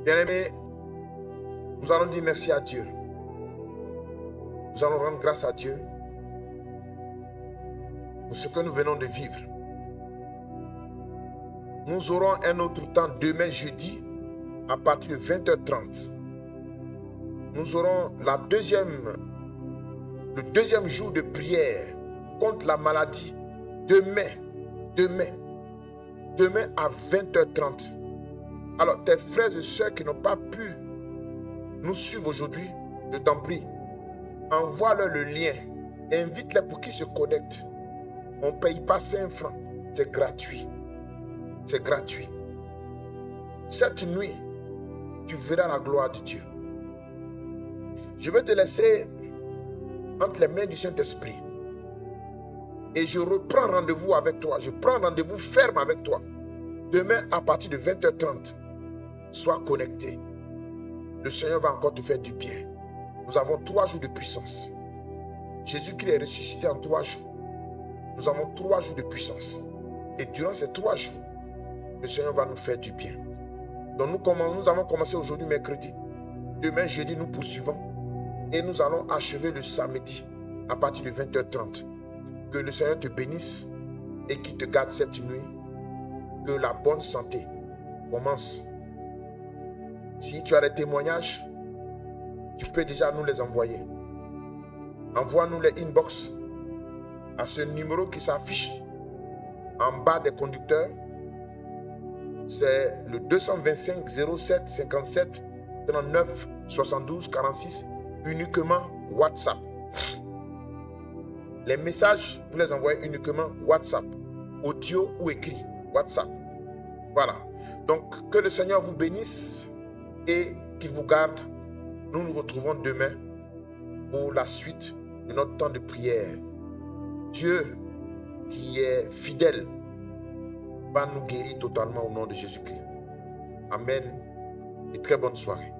Bien-aimés, nous allons dire merci à Dieu. Nous allons rendre grâce à Dieu pour ce que nous venons de vivre. Nous aurons un autre temps demain jeudi à partir de 20h30. Nous aurons le deuxième jour de prière contre la maladie. Demain à 20h30. Alors, tes frères et sœurs qui n'ont pas pu nous suivre aujourd'hui, je t'en prie, envoie-leur le lien Invite-les pour qu'ils se connectent. On ne paye pas 5 francs. C'est gratuit. C'est gratuit. Cette nuit, tu verras la gloire de Dieu. Je vais te laisser entre les mains du Saint-Esprit. Et je reprends rendez-vous avec toi. Je prends rendez-vous ferme avec toi. Demain, à partir de 20h30, sois connecté. Le Seigneur va encore te faire du bien. Nous avons 3 jours de puissance. Jésus-Christ est ressuscité en 3 jours. Nous avons 3 jours de puissance. Et durant ces 3 jours, le Seigneur va nous faire du bien. Donc nous avons commencé aujourd'hui mercredi. Demain, jeudi, nous poursuivons. Et nous allons achever le samedi à partir de 20h30. Que le Seigneur te bénisse et qu'il te garde cette nuit. Que la bonne santé commence. Si tu as des témoignages, tu peux déjà nous les envoyer. Envoie-nous les inbox à ce numéro qui s'affiche en bas des conducteurs. C'est le 225 07 57 39 72 46, uniquement WhatsApp. Les messages, vous les envoyez uniquement WhatsApp, audio ou écrit, WhatsApp. Voilà. Donc, que le Seigneur vous bénisse et qu'il vous garde. Nous nous retrouvons demain pour la suite de notre temps de prière. Dieu qui est fidèle va nous guérir totalement au nom de Jésus-Christ. Amen et très bonne soirée.